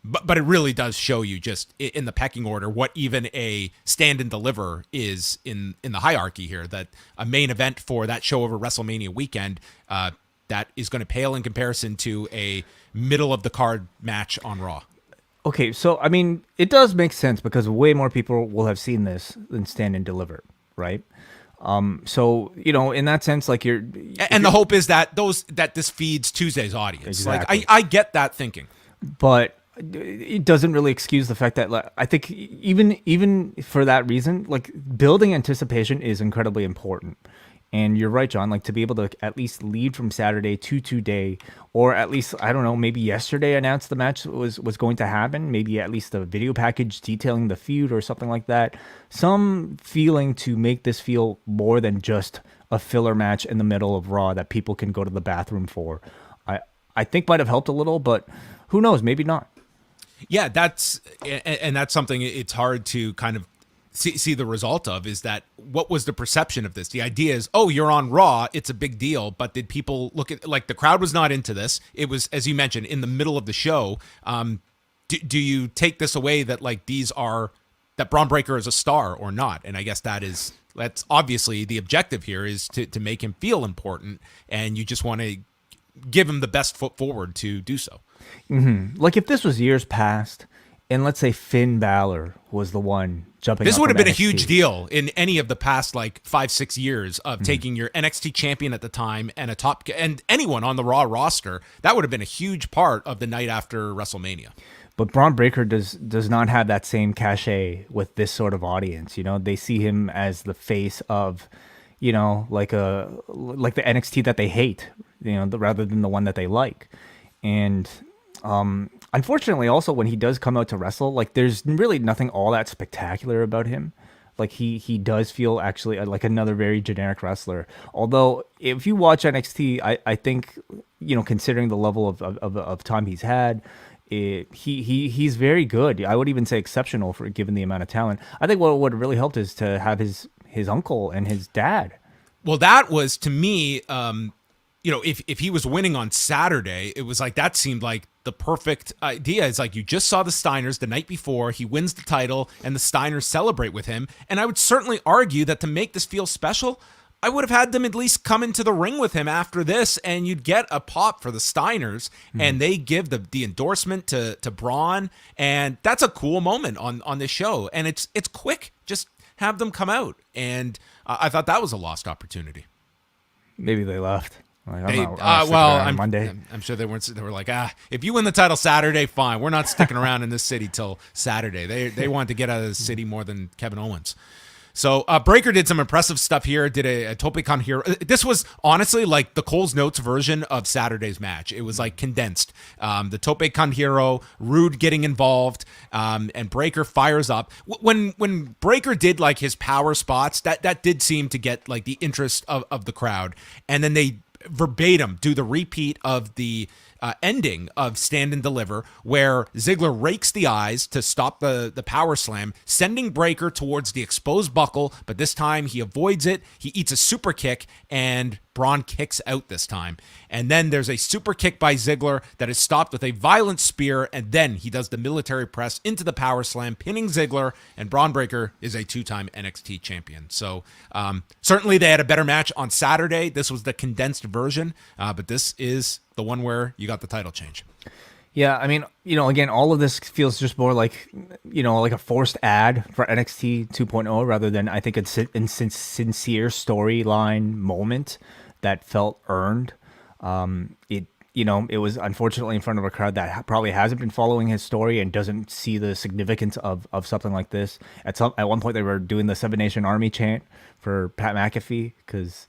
Speaker 1: But it really does show you just in the pecking order what even a stand and deliver is in the hierarchy here. That a main event for that show over WrestleMania weekend that is going to pale in comparison to a middle of the card match on Raw.
Speaker 2: Okay, so I mean, it does make sense because way more people will have seen this than stand and deliver, right? So in that sense, like
Speaker 1: the hope is that this feeds Tuesday's audience.
Speaker 2: Exactly.
Speaker 1: Like I get that thinking,
Speaker 2: but it doesn't really excuse the fact that, like, I think even for that reason, like, building anticipation is incredibly important. And you're right, John, like, to be able to at least lead from Saturday to today, or at least, I don't know, maybe yesterday announced the match was going to happen, maybe at least a video package detailing the feud or something like that. Some feeling to make this feel more than just a filler match in the middle of Raw that people can go to the bathroom for. I think might have helped a little, but who knows, maybe not.
Speaker 1: Yeah, that's something it's hard to kind of see the result of, is that what was the perception of this? The idea is, oh, you're on Raw, it's a big deal. But did people look at, like, the crowd was not into this. It was, as you mentioned, in the middle of the show. Do you take this away that, like, that Braun Breaker is a star or not? And I guess that's obviously the objective here, is to make him feel important. And you just want to give him the best foot forward to do so.
Speaker 2: Mm-hmm. Like, if this was years past, and let's say Finn Balor was the one jumping,
Speaker 1: this
Speaker 2: up
Speaker 1: would have
Speaker 2: from
Speaker 1: been a
Speaker 2: NXT.
Speaker 1: huge deal in any of the past, like, 5-6 years of taking your NXT champion at the time and and anyone on the Raw roster. That would have been a huge part of the night after WrestleMania.
Speaker 2: But Braun Breaker does not have that same cachet with this sort of audience. They see him as the face of, like the NXT that they hate, rather than the one that they like. And unfortunately, also, when he does come out to wrestle, like, there's really nothing all that spectacular about him. Like, he does feel actually like another very generic wrestler. Although, if you watch NXT, I think, considering the level of time he's had, he's very good. I would even say exceptional for given the amount of talent. I think what would really helped is to have his uncle and his dad.
Speaker 1: Well, that was, to me, if he was winning on Saturday, it was like, that seemed like the perfect idea. It's like, you just saw the Steiners the night before, he wins the title, and the Steiners celebrate with him. And I would certainly argue that to make this feel special, I would have had them at least come into the ring with him after this, and you'd get a pop for the Steiners, and they give the endorsement to Braun, and that's a cool moment on this show. And it's quick. Just have them come out. And I thought that was a lost opportunity.
Speaker 2: Maybe they left. Like,
Speaker 1: Monday. I'm sure they weren't. They were like, if you win the title Saturday, fine. We're not sticking around in this city till Saturday. They wanted to get out of the city more than Kevin Owens. So Breaker did some impressive stuff here. Did a Tope Con Hero. This was honestly like the Cole's Notes version of Saturday's match. It was like condensed. The Tope Con Hero, Rude getting involved, and Breaker fires up. When Breaker did like his power spots, that did seem to get like the interest of the crowd. And then they verbatim do the repeat of the ending of Stand and Deliver, where Ziggler rakes the eyes to stop the power slam, sending Breaker towards the exposed buckle, but this time he avoids it. He eats a super kick, and Braun kicks out this time. And then there's a super kick by Ziggler that is stopped with a violent spear, and then he does the military press into the power slam, pinning Ziggler, and Braun Breaker is a 2-time NXT champion. So certainly they had a better match on Saturday. This was the condensed version, but this is the one where you got the title change.
Speaker 2: Yeah, I mean, again, all of this feels just more like, like a forced ad for NXT 2.0 rather than, I think, a sincere storyline moment that felt earned. It was unfortunately in front of a crowd that probably hasn't been following his story and doesn't see the significance of something like this. At one point, they were doing the Seven Nation Army chant for Pat McAfee because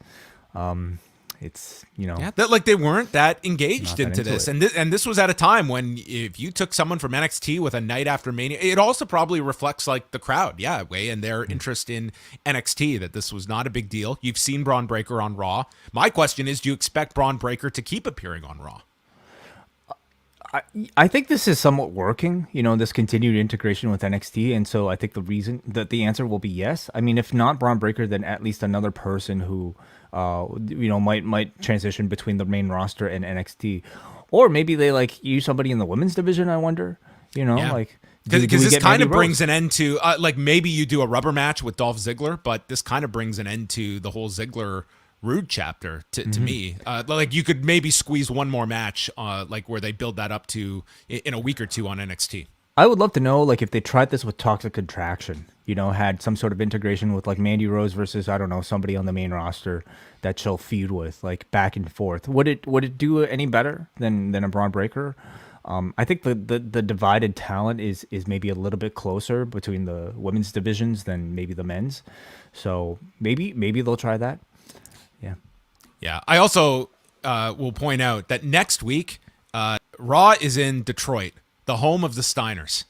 Speaker 2: it's
Speaker 1: that like they weren't that engaged into this, and this was at a time when if you took someone from NXT with a night after Mania, it also probably reflects like the crowd, and their interest in NXT, that this was not a big deal. You've seen Braun Breaker on Raw. My question is, do you expect Braun Breaker to keep appearing on Raw?
Speaker 2: I think this is somewhat working, this continued integration with NXT, and so I think the answer will be yes. I mean, if not Braun Breaker, then at least another person who, might transition between the main roster and NXT, or maybe they use somebody in the women's division. I wonder,
Speaker 1: Yeah.
Speaker 2: like
Speaker 1: Because
Speaker 2: we
Speaker 1: this
Speaker 2: get
Speaker 1: kind
Speaker 2: Mandy
Speaker 1: of brings
Speaker 2: Rose?
Speaker 1: an end to, maybe you do a rubber match with Dolph Ziggler, but this kind of brings an end to the whole Ziggler Rude chapter to me. You could maybe squeeze one more match, where they build that up to in a week or two on NXT.
Speaker 2: I would love to know, if they tried this with Toxic Attraction, had some sort of integration with Mandy Rose versus, I don't know, somebody on the main roster that she'll feud with, back and forth. Would it do any better than a Braun Breaker? I think the divided talent is maybe a little bit closer between the women's divisions than maybe the men's. So maybe they'll try that. Yeah.
Speaker 1: Yeah. I also will point out that next week, Raw is in Detroit, the home of the Steiners.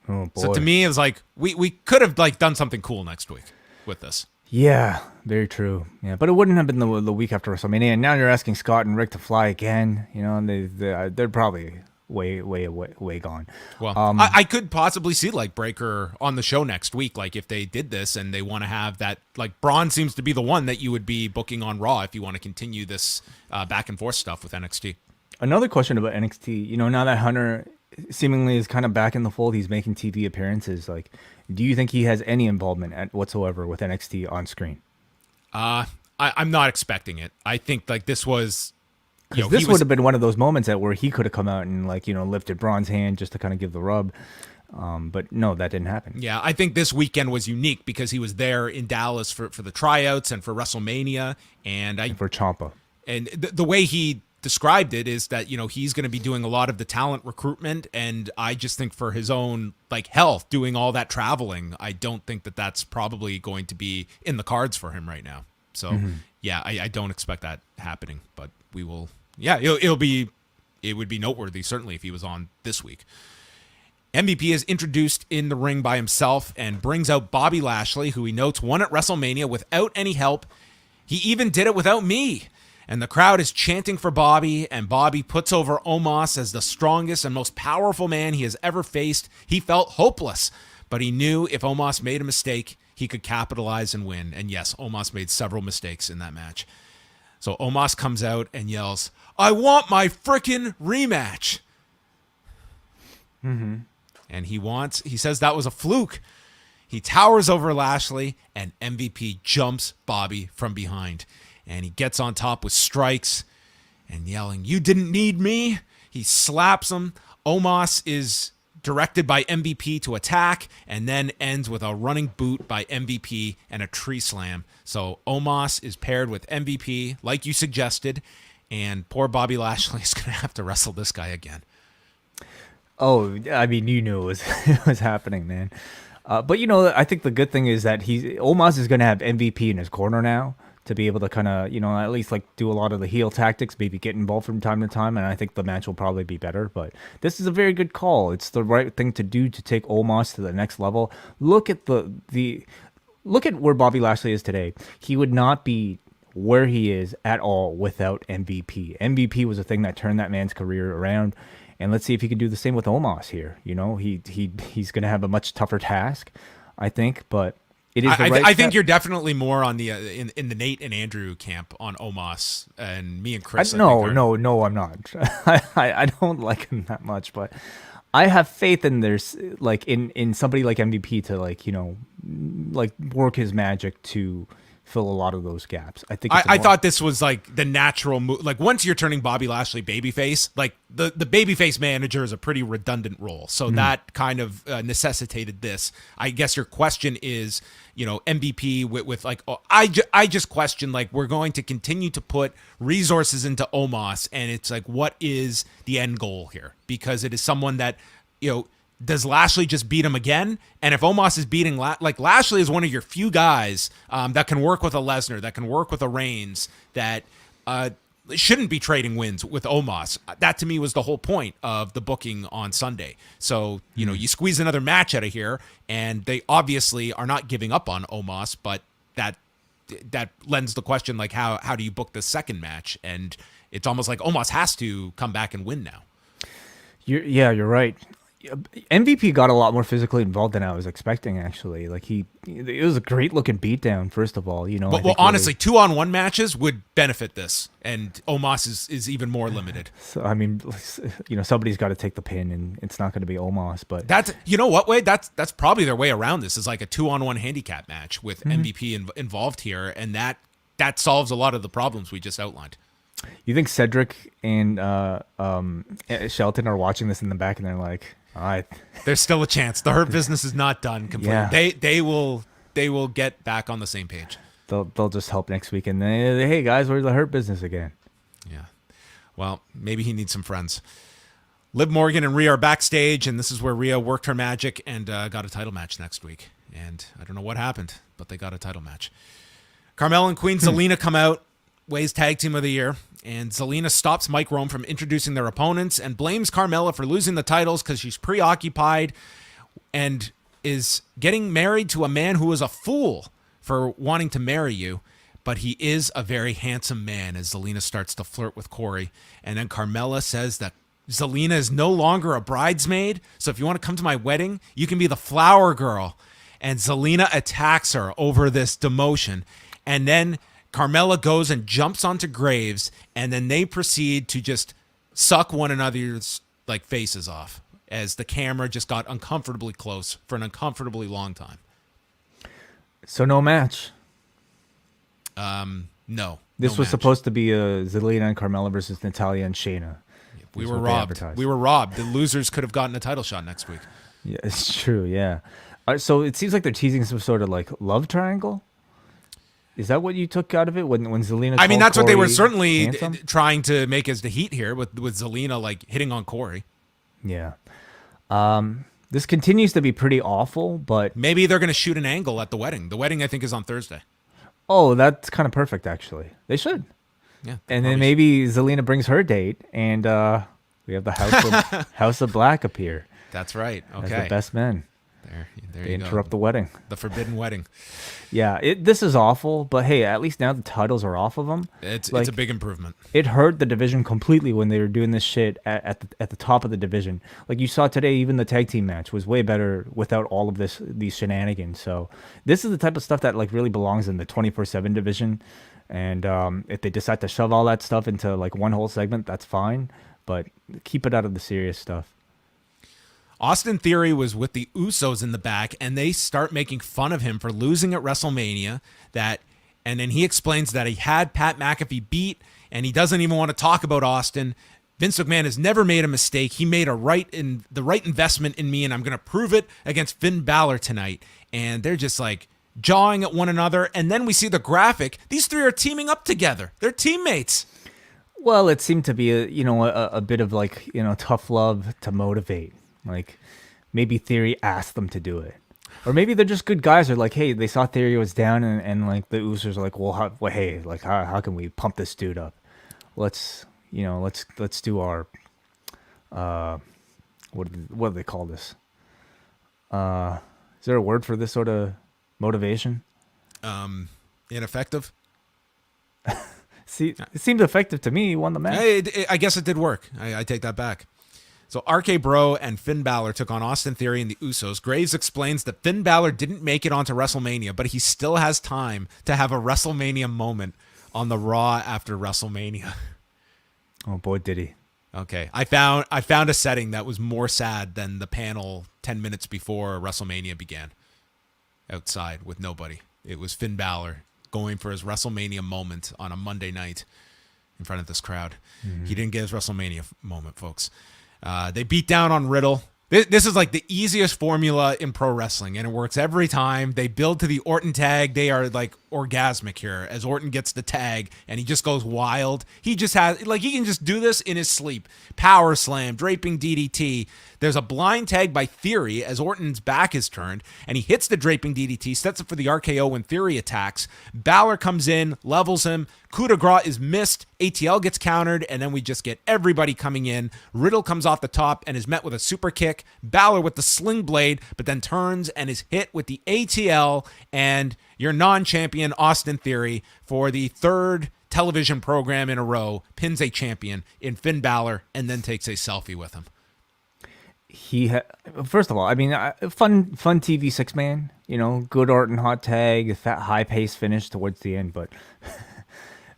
Speaker 2: Oh boy.
Speaker 1: So to me, it was we could have done something cool next week with this.
Speaker 2: Yeah, very true. Yeah, but it wouldn't have been the week after WrestleMania. And now you're asking Scott and Rick to fly again. And they're probably way gone.
Speaker 1: Well, I could possibly see Breaker on the show next week. If they did this and they want to have that, Braun seems to be the one that you would be booking on Raw if you want to continue this back and forth stuff with NXT.
Speaker 2: Another question about NXT. Now that Hunter seemingly is kind of back in the fold, he's making TV appearances. Do you think he has any involvement whatsoever with NXT on screen?
Speaker 1: I'm not expecting it. I think this was.
Speaker 2: Because this would have been one of those moments where he could have come out and lifted Braun's hand just to kind of give the rub. But no, that didn't happen.
Speaker 1: Yeah, I think this weekend was unique because he was there in Dallas for the tryouts and for WrestleMania. And
Speaker 2: for Ciampa.
Speaker 1: And the way he described it is that, he's going to be doing a lot of the talent recruitment. And I just think for his own health, doing all that traveling, I don't think that that's probably going to be in the cards for him right now. So, yeah, I don't expect that happening, but we will. Yeah, it would be noteworthy, certainly, if he was on this week. MVP is introduced in the ring by himself and brings out Bobby Lashley, who he notes won at WrestleMania without any help. He even did it without me. And the crowd is chanting for Bobby, and Bobby puts over Omos as the strongest and most powerful man he has ever faced. He felt hopeless, but he knew if Omos made a mistake, he could capitalize and win. And yes, Omos made several mistakes in that match. So Omos comes out and yells, "I want my frickin' rematch." And he says that was a fluke. He towers over Lashley, and MVP jumps Bobby from behind. And he gets on top with strikes and yelling, "You didn't need me." He slaps him. Omos is directed by MVP to attack, and then ends with a running boot by MVP and a tree slam. So Omos is paired with MVP, like you suggested, and poor Bobby Lashley is going to have to wrestle this guy again.
Speaker 2: Oh, I mean, you knew it was happening, man. But I think the good thing is that Omos is going to have MVP in his corner now to be able to kind of, at least do a lot of the heel tactics, maybe get involved from time to time, and I think the match will probably be better. But this is a very good call. It's the right thing to do to take Omos to the next level. Look at look at where Bobby Lashley is today. He would not be where he is at all without MVP. MVP was a thing that turned that man's career around. And let's see if he can do the same with Omos here. He's going to have a much tougher task, I think, but it is the right
Speaker 1: I think you're definitely more on the in the Nate and Andrew camp on Omos, and me and Chris.
Speaker 2: No, I'm not. I don't like him that much, but I have faith in in somebody like MVP to work his magic to fill a lot of those gaps. I think
Speaker 1: I thought this was the natural move. Once you're turning Bobby Lashley babyface, the babyface manager is a pretty redundant role. So that kind of necessitated this. I guess your question is, MVP with I just question, we're going to continue to put resources into Omos, and it's what is the end goal here? Because it is someone that, does Lashley just beat him again? And if Omos is beating Lashley is one of your few guys that can work with a Lesnar, that can work with a Reigns, that shouldn't be trading wins with Omos. That to me was the whole point of the booking on Sunday. So, you squeeze another match out of here, and they obviously are not giving up on Omos, but that lends the question, how do you book the second match? And it's almost like Omos has to come back and win now.
Speaker 2: You're right. MVP got a lot more physically involved than I was expecting. Actually, like it was a great looking beatdown. First of all,
Speaker 1: But well, honestly, 2-on-1 matches would benefit this, and Omos is even more limited.
Speaker 2: So I mean, somebody's got to take the pin, and it's not going to be Omos. But
Speaker 1: That's Wade. That's probably their way around this. Is like a 2-on-1 handicap match with MVP involved here, and that solves a lot of the problems we just outlined.
Speaker 2: You think Cedric and Shelton are watching this in the back, and they're like, "All right,
Speaker 1: there's still a chance. The Hurt Business is not done completely.
Speaker 2: Yeah.
Speaker 1: They will get back on the same page.
Speaker 2: They'll just help next week, and then, hey guys, where's the Hurt Business again?"
Speaker 1: Yeah. Well, maybe he needs some friends. Liv Morgan and Rhea are backstage, and this is where Rhea worked her magic and got a title match next week. And I don't know what happened, but they got a title match. Carmella and Queen Zelena come out. Way's Tag Team of the Year, and Zelena stops Mike Rome from introducing their opponents and blames Carmella for losing the titles because she's preoccupied and is getting married to a man who is a fool for wanting to marry you, but he is a very handsome man, as Zelena starts to flirt with Corey. And then Carmella says that Zelena is no longer a bridesmaid, so if you want to come to my wedding, you can be the flower girl. And Zelena attacks her over this demotion, and then Carmella goes and jumps onto Graves, and then they proceed to just suck one another's like faces off as the camera just got uncomfortably close for an uncomfortably long time.
Speaker 2: So no match.
Speaker 1: No.
Speaker 2: This was supposed to be Zelena and Carmella versus Natalya and Shayna.
Speaker 1: We were robbed. The losers could have gotten a title shot next week.
Speaker 2: Yeah, it's true. Yeah. So it seems like they're teasing some sort of like love triangle. Is that what you took out of it when Zelena?
Speaker 1: I mean, that's
Speaker 2: Corey
Speaker 1: what they were certainly
Speaker 2: handsome?
Speaker 1: trying to make as the heat here with Zelena like hitting on Corey.
Speaker 2: Yeah. This continues to be pretty awful, but
Speaker 1: maybe they're going to shoot an angle at the wedding. The wedding, I think, is on Thursday.
Speaker 2: Oh, that's kind of perfect, actually. They should.
Speaker 1: Yeah.
Speaker 2: And then maybe Zelena brings her date, and we have the House of Black appear.
Speaker 1: That's right. Okay.
Speaker 2: As the best men.
Speaker 1: There
Speaker 2: they
Speaker 1: you
Speaker 2: interrupt
Speaker 1: go.
Speaker 2: the wedding.
Speaker 1: The forbidden wedding.
Speaker 2: Yeah, this is awful, but hey, at least now the titles are off of them.
Speaker 1: It's a big improvement.
Speaker 2: It hurt the division completely when they were doing this shit at the top of the division. Like you saw today, even the tag team match was way better without all of these shenanigans. So this is the type of stuff that like really belongs in the 24/7 division. And if they decide to shove all that stuff into like one whole segment, that's fine. But keep it out of the serious stuff.
Speaker 1: Austin Theory was with the Usos in the back, and they start making fun of him for losing at WrestleMania. And then he explains that he had Pat McAfee beat, and he doesn't even want to talk about Austin. Vince McMahon has never made a mistake. He made the right investment in me, and I'm going to prove it against Finn Balor tonight. And they're just like jawing at one another. And then we see the graphic. These three are teaming up together. They're teammates.
Speaker 2: Well, it seemed to be a bit of like tough love to motivate. Like, maybe Theory asked them to do it. Or maybe they're just good guys. They're like, hey, they saw Theory was down, and like, the Usos are like, well, how can we pump this dude up? Let's do our, what do they call this? Is there a word for this sort of motivation?
Speaker 1: Ineffective?
Speaker 2: See, it seemed effective to me. He won the match.
Speaker 1: I guess it did work. I take that back. So RK Bro and Finn Balor took on Austin Theory and the Usos. Graves explains that Finn Balor didn't make it onto WrestleMania, but he still has time to have a WrestleMania moment on the Raw after WrestleMania.
Speaker 2: Oh boy, did he.
Speaker 1: Okay. I found a setting that was more sad than the panel 10 minutes before WrestleMania began. Outside with nobody. It was Finn Balor going for his WrestleMania moment on a Monday night in front of this crowd. Mm-hmm. He didn't get his WrestleMania moment, folks. They beat down on Riddle. This is like the easiest formula in pro wrestling, and it works every time. They build to the Orton tag. They are like orgasmic here as Orton gets the tag, and he just goes wild. He just has, like, he can just do this in his sleep. Power slam, draping DDT. There's a blind tag by Theory as Orton's back is turned, and he hits the draping DDT, sets up for the RKO when Theory attacks. Balor comes in, levels him. Coup de grace is missed. ATL gets countered, and then we just get everybody coming in. Riddle comes off the top and is met with a super kick. Balor with the sling blade, but then turns and is hit with the ATL, and your non-champion Austin Theory, for the third television program in a row, pins a champion in Finn Balor and then takes a selfie with him.
Speaker 2: first of all, I mean, fun TV six man. Good Orton hot tag, that high pace finish towards the end. But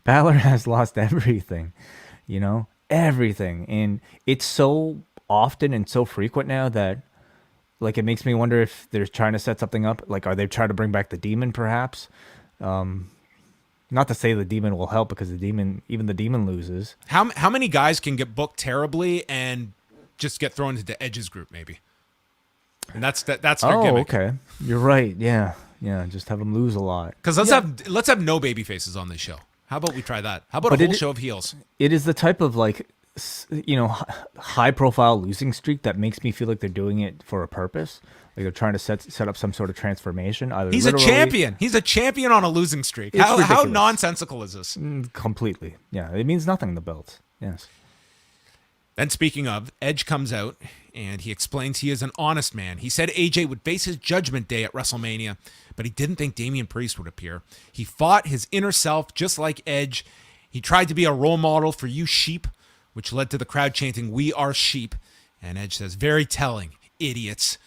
Speaker 2: Balor has lost everything. Everything, and it's so often and so frequent now that like it makes me wonder if they're trying to set something up. Like, are they trying to bring back the Demon? Perhaps. Not to say the Demon will help because even the Demon loses.
Speaker 1: How many guys can get booked terribly and just get thrown into Edge's group maybe? And that's their gimmick.
Speaker 2: Okay, you're right. Yeah, just have them lose a lot.
Speaker 1: Because let's have no baby faces on this show. How about we try that? How about a whole show of heels?
Speaker 2: It is the type of high profile losing streak that makes me feel like they're doing it for a purpose. Like they're trying to set up some sort of transformation.
Speaker 1: He's a champion. He's a champion on a losing streak. How nonsensical is this?
Speaker 2: Completely. Yeah, it means nothing, the belt. Yes.
Speaker 1: Then speaking of, Edge comes out and he explains he is an honest man. He said AJ would face his judgment day at WrestleMania, but he didn't think Damian Priest would appear. He fought his inner self just like Edge. He tried to be a role model for you sheep, which led to the crowd chanting, "We are sheep." And Edge says, very telling, idiots.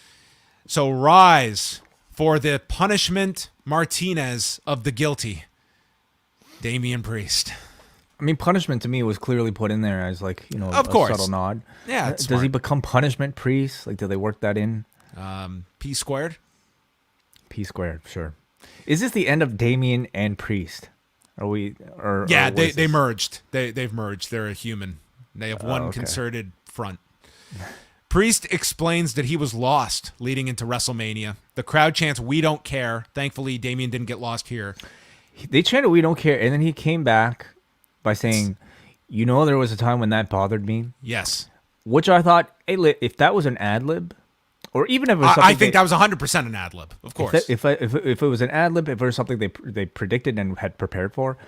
Speaker 1: So rise for the punishment Martinez of the guilty, Damian Priest.
Speaker 2: I mean, punishment to me was clearly put in there as like,
Speaker 1: of course,
Speaker 2: subtle nod.
Speaker 1: Yeah,
Speaker 2: does he become punishment Priest? Like, do they work that in?
Speaker 1: P squared?
Speaker 2: P squared, sure. Is this the end of Damian and Priest? They
Speaker 1: merged. They've merged. They're a human. They have one
Speaker 2: okay.
Speaker 1: concerted front. Priest explains that he was lost leading into WrestleMania. The crowd chants, "We don't care." Thankfully, Damian didn't get lost here.
Speaker 2: They chanted, "We don't care," and then he came back by saying, there was a time when that bothered me.
Speaker 1: Yes.
Speaker 2: Which I thought, hey, if that was an ad lib, or even if it was something
Speaker 1: I think that was 100% an ad lib, of course.
Speaker 2: If it was an ad lib, if it was something they predicted and had prepared for,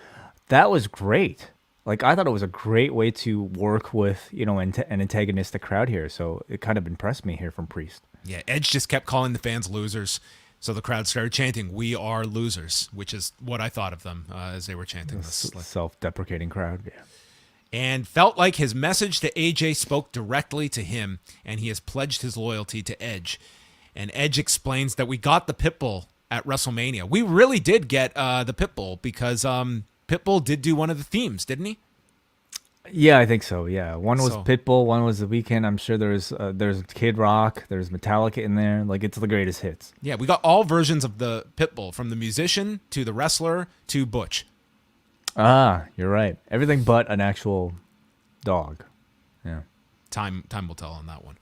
Speaker 2: that was great. Like, I thought it was a great way to work with, an antagonistic crowd here. So it kind of impressed me here from Priest.
Speaker 1: Yeah, Edge just kept calling the fans losers. So the crowd started chanting, "We are losers," which is what I thought of them as they were chanting this.
Speaker 2: Self-deprecating crowd, yeah.
Speaker 1: And felt like his message to AJ spoke directly to him, and he has pledged his loyalty to Edge. And Edge explains that we got the Pitbull at WrestleMania. We really did get the Pitbull because Pitbull did do one of the themes, didn't he?
Speaker 2: Yeah, I think so. Yeah, one was Pitbull, one was The Weeknd. I'm sure there's Kid Rock, there's Metallica in there. Like, it's the greatest hits.
Speaker 1: Yeah, we got all versions of the Pitbull, from the musician to the wrestler to Butch.
Speaker 2: Ah, you're right. Everything but an actual dog. Yeah.
Speaker 1: Time will tell on that one.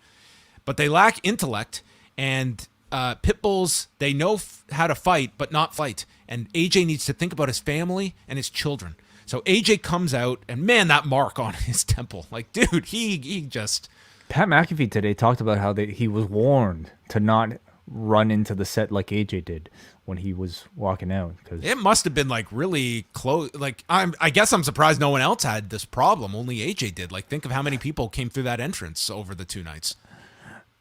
Speaker 1: But they lack intellect, and Pitbulls, they know how to fight, but not fight. And AJ needs to think about his family and his children. So AJ comes out, and man, that mark on his temple. Like, dude, he just...
Speaker 2: Pat McAfee today talked about how he was warned to not run into the set like AJ did when he was walking out. Cause
Speaker 1: it must have been like really close. Like, I guess I'm surprised no one else had this problem. Only AJ did. Like, think of how many people came through that entrance over the 2 nights.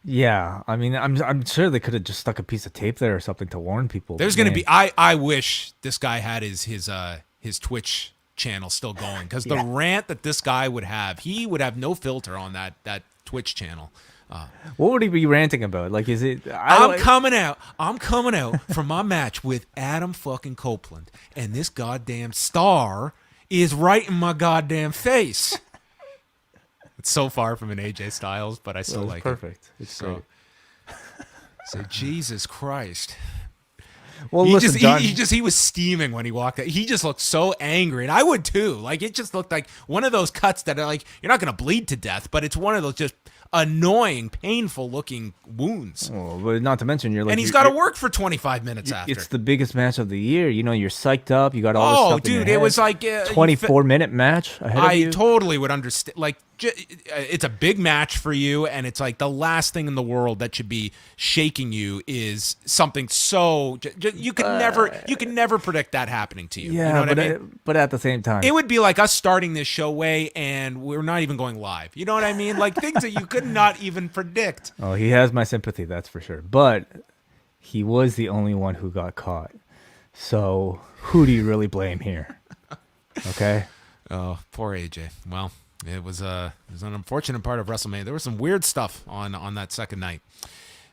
Speaker 2: Yeah, I mean, I'm sure they could have just stuck a piece of tape there or something to warn people.
Speaker 1: There's going to be... I wish this guy had his Twitch channel still going, because the rant that this guy would have, he would have no filter on that Twitch channel.
Speaker 2: What would he be ranting about? Like, is it...
Speaker 1: I'm coming out from my match with Adam fucking Copeland, and this goddamn star is right in my goddamn face. It's so far from an AJ Styles, but I still like
Speaker 2: perfect.
Speaker 1: it.
Speaker 2: It's great.
Speaker 1: So Jesus Christ.
Speaker 2: Well,
Speaker 1: listen,
Speaker 2: John,
Speaker 1: he was steaming when he walked out. He just looked so angry, and I would too. Like, it just looked like one of those cuts that are like, you're not going to bleed to death, but it's one of those just annoying, painful looking wounds.
Speaker 2: Oh, but not to mention, you're like,
Speaker 1: and he's got to work for 25 minutes after.
Speaker 2: It's the biggest match of the year. You're psyched up. You got all this stuff.
Speaker 1: Oh, dude, it was like
Speaker 2: 24-minute match ahead of you.
Speaker 1: I totally would understand. Like, it's a big match for you, and it's like the last thing in the world that should be shaking you is something so you can never predict that happening to you.
Speaker 2: Yeah,
Speaker 1: you know what I mean?
Speaker 2: But at the same time,
Speaker 1: it would be like us starting this show way, and we're not even going live. You know what I mean? Like, things that you could not even predict.
Speaker 2: Oh, he has my sympathy, that's for sure. But he was the only one who got caught. So who do you really blame here? Okay.
Speaker 1: Oh, poor AJ. Well, It was an unfortunate part of WrestleMania. There was some weird stuff on that second night.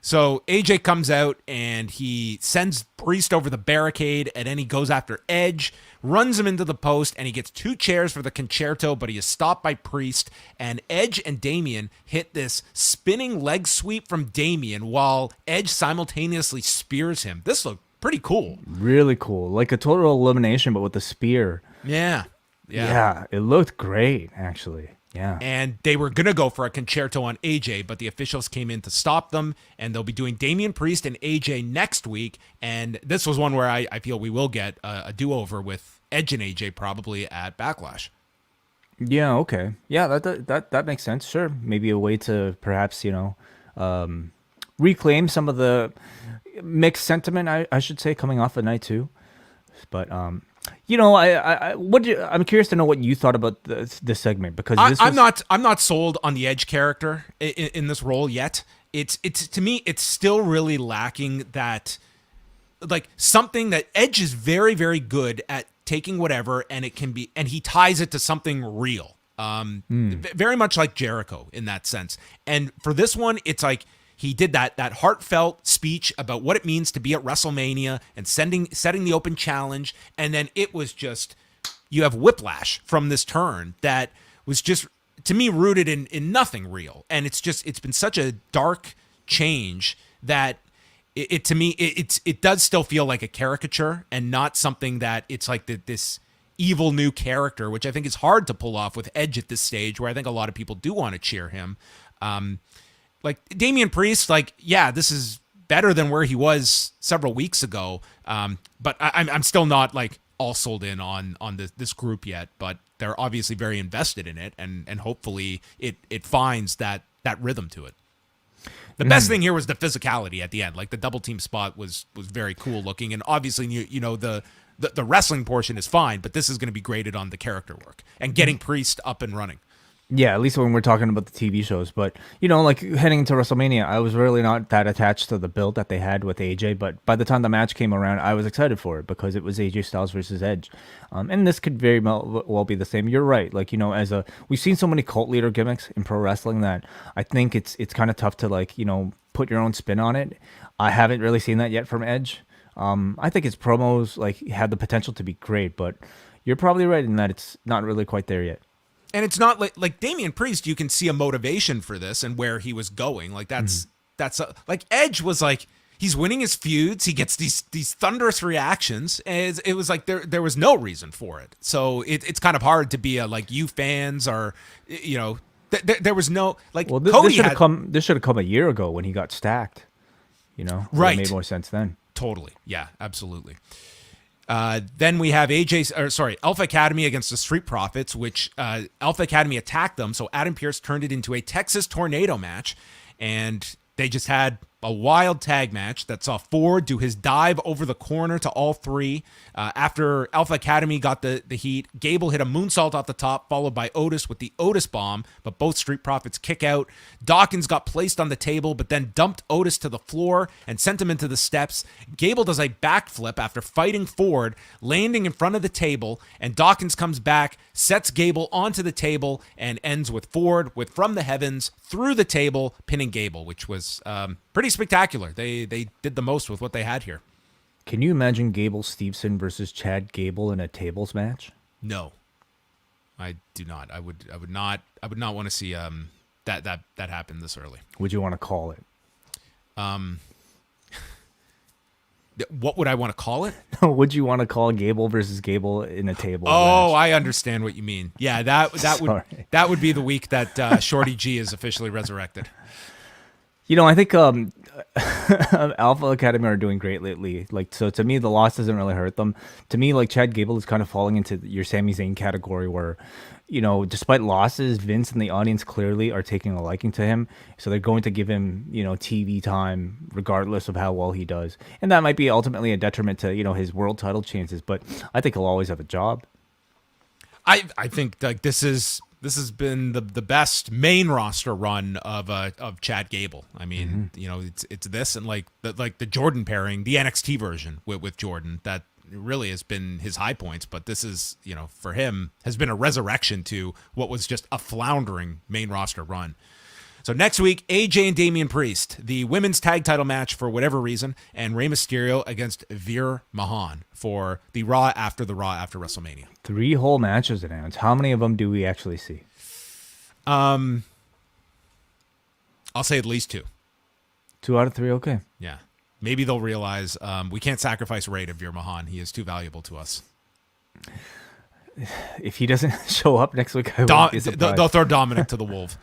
Speaker 1: So AJ comes out and he sends Priest over the barricade, and then he goes after Edge, runs him into the post, and he gets 2 chairs for the concerto, but he is stopped by Priest, and Edge and Damian hit this spinning leg sweep from Damian while Edge simultaneously spears him. This looked pretty cool.
Speaker 2: Really cool. Like a total elimination, but with the spear.
Speaker 1: Yeah.
Speaker 2: Yeah, it looked great, actually. Yeah.
Speaker 1: And they were going to go for a concerto on AJ, but the officials came in to stop them, and they'll be doing Damian Priest and AJ next week. And this was one where I feel we will get a do-over with Edge and AJ probably at Backlash.
Speaker 2: Yeah, okay. Yeah, that makes sense. Sure. Maybe a way to perhaps, reclaim some of the mixed sentiment, I should say, coming off of night 2. But I'm curious to know what you thought about this segment, because
Speaker 1: I'm not sold on the Edge character in this role yet. It's to me, it's still really lacking that, like, something that Edge is very, very good at taking whatever and he ties it to something real. Very much like Jericho in that sense. And for this one, it's like he did that heartfelt speech about what it means to be at WrestleMania and setting the open challenge. And then it was just, you have whiplash from this turn that was just, to me, rooted in nothing real. And it's been such a dark change that to me, it does still feel like a caricature and not something that it's like this evil new character, which I think is hard to pull off with Edge at this stage, where I think a lot of people do want to cheer him. Like Damian Priest, like, yeah, this is better than where he was several weeks ago. But I'm still not like all sold in on this group yet. But they're obviously very invested in it, and hopefully it finds that rhythm to it. The best thing here was the physicality at the end. Like the double team spot was very cool looking, and obviously the wrestling portion is fine, but this is going to be graded on the character work and getting Priest up and running.
Speaker 2: Yeah, at least when we're talking about the TV shows. But, like heading into WrestleMania, I was really not that attached to the build that they had with AJ. But by the time the match came around, I was excited for it because it was AJ Styles versus Edge. And this could very well be the same. You're right. Like, we've seen so many cult leader gimmicks in pro wrestling that I think it's kind of tough to, like, put your own spin on it. I haven't really seen that yet from Edge. I think his promos, like, had the potential to be great. But you're probably right in that it's not really quite there yet.
Speaker 1: And it's not like Damian Priest, you can see a motivation for this and where he was going. Like like Edge was like, he's winning his feuds. He gets these thunderous reactions. And it was like there was no reason for it. So it's kind of hard to be like, you fans are, there was no, like,
Speaker 2: well,
Speaker 1: Cody
Speaker 2: this should have come a year ago when he got stacked,
Speaker 1: right.
Speaker 2: It made more sense then.
Speaker 1: Totally. Yeah, absolutely. Then we have Alpha Academy against the Street Profits, which Alpha Academy attacked them. So Adam Pearce turned it into a Texas Tornado match, and they just had a wild tag match that saw Ford do his dive over the corner to all three. After Alpha Academy got the heat, Gable hit a moonsault off the top, followed by Otis with the Otis bomb, but both Street Profits kick out. Dawkins got placed on the table, but then dumped Otis to the floor and sent him into the steps. Gable does a backflip after fighting Ford, landing in front of the table, and Dawkins comes back, sets Gable onto the table, and ends with Ford with From the Heavens through the table, pinning Gable, which was pretty spectacular. They did the most with what they had here.
Speaker 2: Can you imagine Gable Steveson versus Chad Gable in a tables match?
Speaker 1: No, I do not. I would not want to see that happen this early.
Speaker 2: Would you want to call it?
Speaker 1: What would I want to call it?
Speaker 2: Would you want to call Gable versus Gable in a table match?
Speaker 1: I understand what you mean. Yeah, that would be the week that Shorty G is officially resurrected.
Speaker 2: I think Alpha Academy are doing great lately. Like, so to me, the loss doesn't really hurt them. To me, like, Chad Gable is kind of falling into your Sami Zayn category where, despite losses, Vince and the audience clearly are taking a liking to him. So they're going to give him, TV time regardless of how well he does. And that might be ultimately a detriment to, his world title chances. But I think he'll always have a job.
Speaker 1: I think like this has been the best main roster run of Chad Gable. I mean, it's this and like the Jordan pairing, the NXT version with Jordan. That really has been his high points, but this is, for him, has been a resurrection to what was just a floundering main roster run. So next week, AJ and Damian Priest, the women's tag title match for whatever reason, and Rey Mysterio against Veer Mahaan for the Raw after WrestleMania.
Speaker 2: 3 whole matches announced. How many of them do we actually see?
Speaker 1: I'll say at least 2.
Speaker 2: 2 out of 3, okay.
Speaker 1: Yeah. Maybe they'll realize we can't sacrifice Rey to Veer Mahaan. He is too valuable to us.
Speaker 2: If he doesn't show up next week, I won't be surprised.
Speaker 1: They'll throw Dominic to the wolf.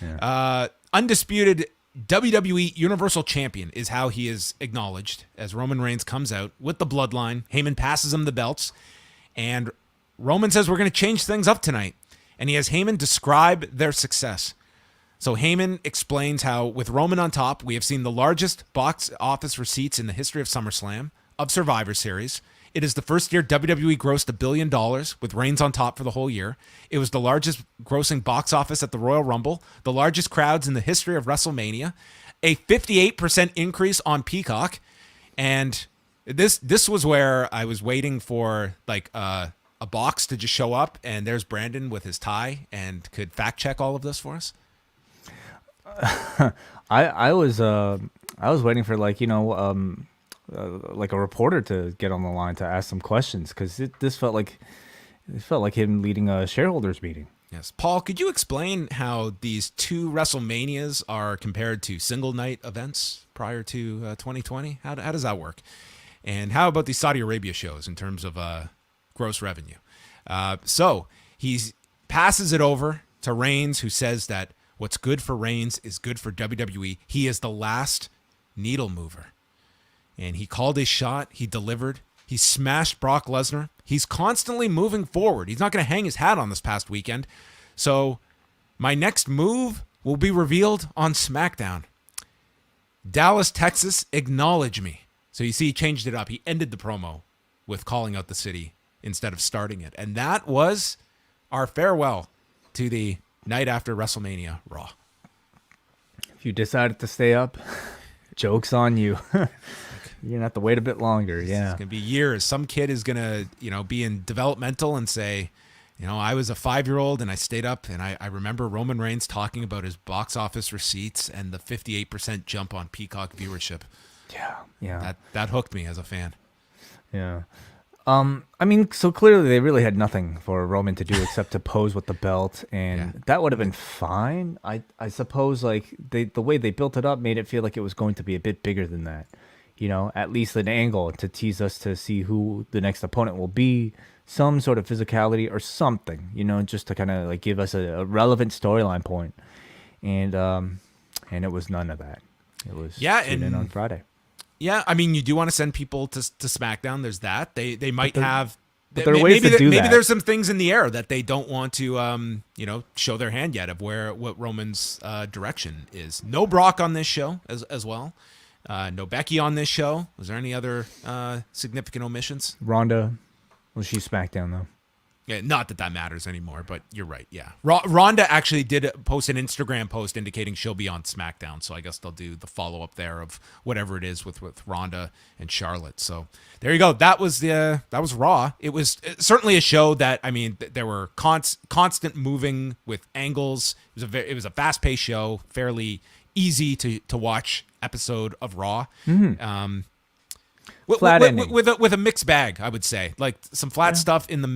Speaker 2: Yeah.
Speaker 1: Undisputed WWE Universal Champion is how he is acknowledged as Roman Reigns comes out with the bloodline. Heyman passes him the belts, and Roman says, we're going to change things up tonight. And he has Heyman describe their success. So Heyman explains how, with Roman on top, we have seen the largest box office receipts in the history of SummerSlam, of Survivor Series. It is the first year WWE grossed $1 billion, with Reigns on top for the whole year. It was the largest grossing box office at the Royal Rumble, the largest crowds in the history of WrestleMania, a 58% increase on Peacock, and this was where I was waiting for a box to just show up, and there's Brandon with his tie and could fact check all of this for us.
Speaker 2: I was waiting for like a reporter to get on the line to ask some questions, because this felt like him leading a shareholders meeting.
Speaker 1: Yes, Paul, could you explain how these 2 WrestleManias are compared to single night events prior to 2020? How does that work? And how about the Saudi Arabia shows in terms of gross revenue? So he passes it over to Reigns, who says that what's good for Reigns is good for WWE. He is the last needle mover. And he called his shot. He delivered. He smashed Brock Lesnar. He's constantly moving forward. He's not going to hang his hat on this past weekend. So my next move will be revealed on SmackDown. Dallas, Texas, acknowledge me. So you see, he changed it up. He ended the promo with calling out the city instead of starting it. And that was our farewell to the night after WrestleMania Raw.
Speaker 2: If you decided to stay up, joke's on you. You're going to have to wait a bit longer. Yeah.
Speaker 1: It's going to be years. Some kid is going to, be in developmental and say, I was a 5-year-old and I stayed up, and I remember Roman Reigns talking about his box office receipts and the 58% jump on Peacock viewership.
Speaker 2: Yeah.
Speaker 1: That hooked me as a fan.
Speaker 2: Yeah. So clearly they really had nothing for Roman to do except to pose with the belt, and that would have been fine. I suppose the way they built it up made it feel like it was going to be a bit bigger than that. At least an angle to tease us to see who the next opponent will be, some sort of physicality or something, just to kind of give us a relevant storyline point. And it was none of that. It was tune in on Friday.
Speaker 1: Yeah, you do want to send people to SmackDown. There's that. They might have.
Speaker 2: But there are ways to do that.
Speaker 1: Maybe there's some things in the air that they don't want to, show their hand yet of what Roman's direction is. No Brock on this show as well. No Becky on this show. Was there any other significant omissions?
Speaker 2: Ronda. Well, she's SmackDown though.
Speaker 1: Yeah, not that matters anymore, but you're right. Yeah, Ronda actually did post an Instagram post indicating she'll be on SmackDown, so I guess they'll do the follow up there of whatever it is with Ronda and Charlotte. So there you go. That was Raw. It was certainly a show that there were constant moving with angles. It was a fast paced show, fairly easy to watch episode of Raw.
Speaker 2: Mm-hmm.
Speaker 1: Flat ending. With a mixed bag, I would say. Like some flat stuff in the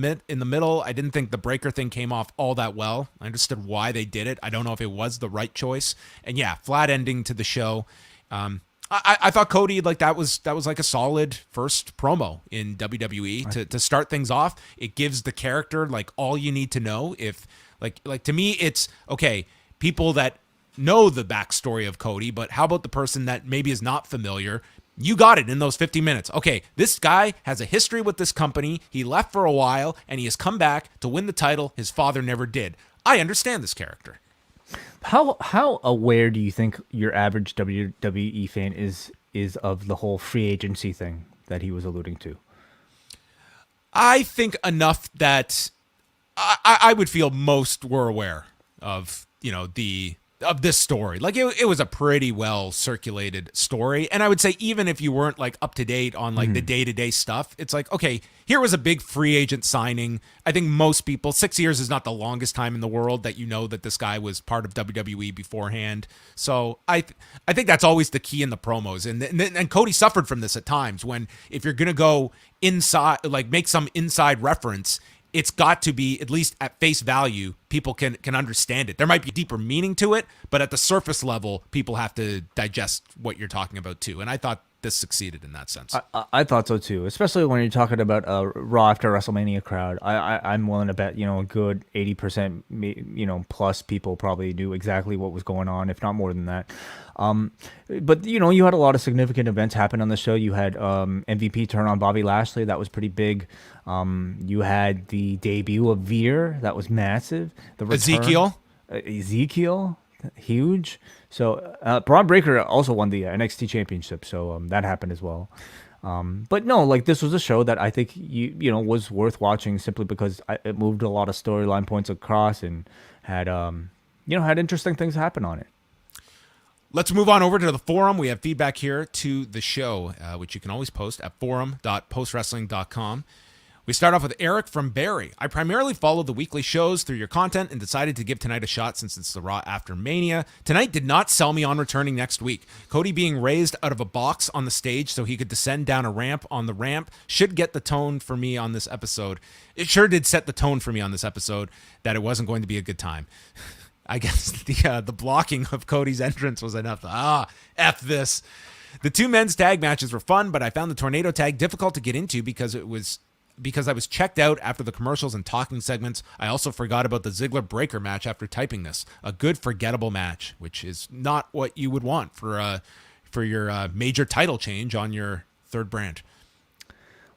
Speaker 1: middle. I didn't think the breaker thing came off all that well. I understood why they did it. I don't know if it was the right choice. And flat ending to the show. I thought Cody, that was like a solid first promo in WWE to start things off. It gives the character all you need to know. If to me, it's okay. People that know the backstory of Cody, but how about the person that maybe is not familiar? You got it in those 50 minutes. Okay, this guy has a history with this company. He left for a while, and he has come back to win the title his father never did. I understand this character.
Speaker 2: How aware do you think your average WWE fan is of the whole free agency thing that he was alluding to?
Speaker 1: I think enough that I would feel most were aware of, the of this story. Like it was a pretty well circulated story. And I would say even if you weren't like up to date on like the day-to-day stuff, it's like, okay, here was a big free agent signing. I think most people, 6 years is not the longest time in the world that you know that this guy was part of WWE beforehand. So I think that's always the key in the promos. And Cody suffered from this at times when if you're going to go inside, like make some inside reference, it's got to be, at least at face value, people can understand it. There might be deeper meaning to it, but at the surface level, people have to digest what you're talking about too. And I thought this succeeded in that sense.
Speaker 2: I thought so too, especially when you're talking about a Raw after WrestleMania crowd. I'm willing to bet, a good 80%, plus people probably knew exactly what was going on, if not more than that. But you had a lot of significant events happen on the show. You had MVP turn on Bobby Lashley. That was pretty big. You had the debut of Veer. That was massive. The return, Ezekiel, huge. So Braun Breaker also won the NXT Championship. So that happened as well. But no, like this was a show that I think was worth watching simply because it moved a lot of storyline points across and had had interesting things happen on it.
Speaker 1: Let's move on over to the forum. We have feedback here to the show, which you can always post at forum.postwrestling.com. We start off with Eric from Barrie. I primarily follow the weekly shows through your content and decided to give tonight a shot since it's the Raw after Mania. Tonight did not sell me on returning next week. Cody being raised out of a box on the stage so he could descend down a ramp on the ramp should get the tone for me on this episode. It sure did set the tone for me on this episode that it wasn't going to be a good time. I guess the blocking of Cody's entrance was enough. F this. The two men's tag matches were fun, but I found the tornado tag difficult to get into because I was checked out after the commercials and talking segments. I also forgot about the Ziggler Breaker match after typing this. A good forgettable match, which is not what you would want for your major title change on your third brand.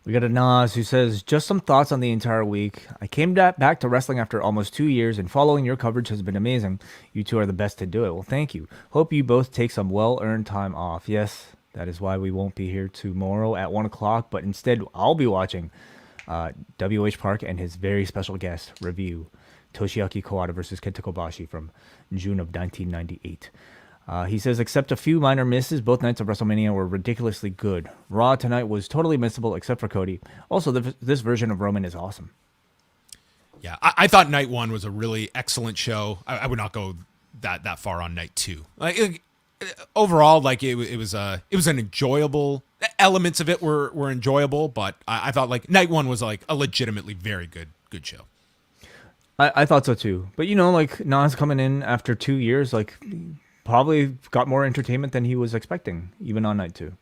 Speaker 2: We got a Nas who says, just some thoughts on the entire week. I came back to wrestling after almost 2 years, and following your coverage has been amazing. You two are the best to do it. Well, thank you. Hope you both take some well-earned time off. Yes, that is why we won't be here tomorrow at 1 o'clock, but instead I'll be watching WH Park and his very special guest review, Toshiaki Kawada versus Kenta Kobashi from June of 1998. He says, except a few minor misses, both nights of WrestleMania were ridiculously good. Raw tonight was totally missable except for Cody. Also, this version of Roman is awesome.
Speaker 1: Yeah, I thought night one was a really excellent show. I would not go that far on night two. Like overall, like it was an enjoyable. Elements of it were enjoyable, but I thought like night one was like a legitimately very good show.
Speaker 2: I thought so too. But like Nas coming in after 2 years, like probably got more entertainment than he was expecting, even on night two.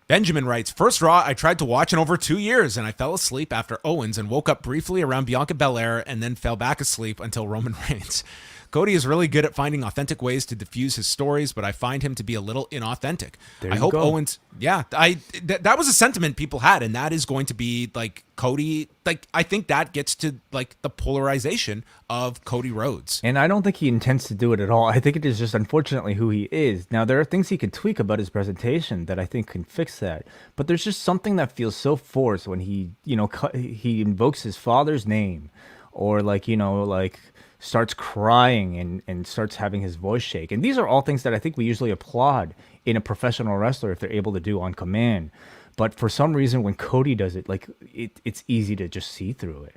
Speaker 1: Benjamin writes, first Raw I tried to watch in over 2 years, and I fell asleep after Owens and woke up briefly around Bianca Belair and then fell back asleep until Roman Reigns. Cody is really good at finding authentic ways to diffuse his stories, but I find him to be a little inauthentic. I hope Owens, that was a sentiment people had, and that is going to be like Cody. Like I think that gets to like the polarization of Cody Rhodes.
Speaker 2: And I don't think he intends to do it at all. I think it is just unfortunately who he is. Now there are things he can tweak about his presentation that I think can fix that, but there's just something that feels so forced when he invokes his father's name, or like starts crying and starts having his voice shake. And these are all things that I think we usually applaud in a professional wrestler if they're able to do on command. But for some reason, when Cody does it, like it's easy to just see through it.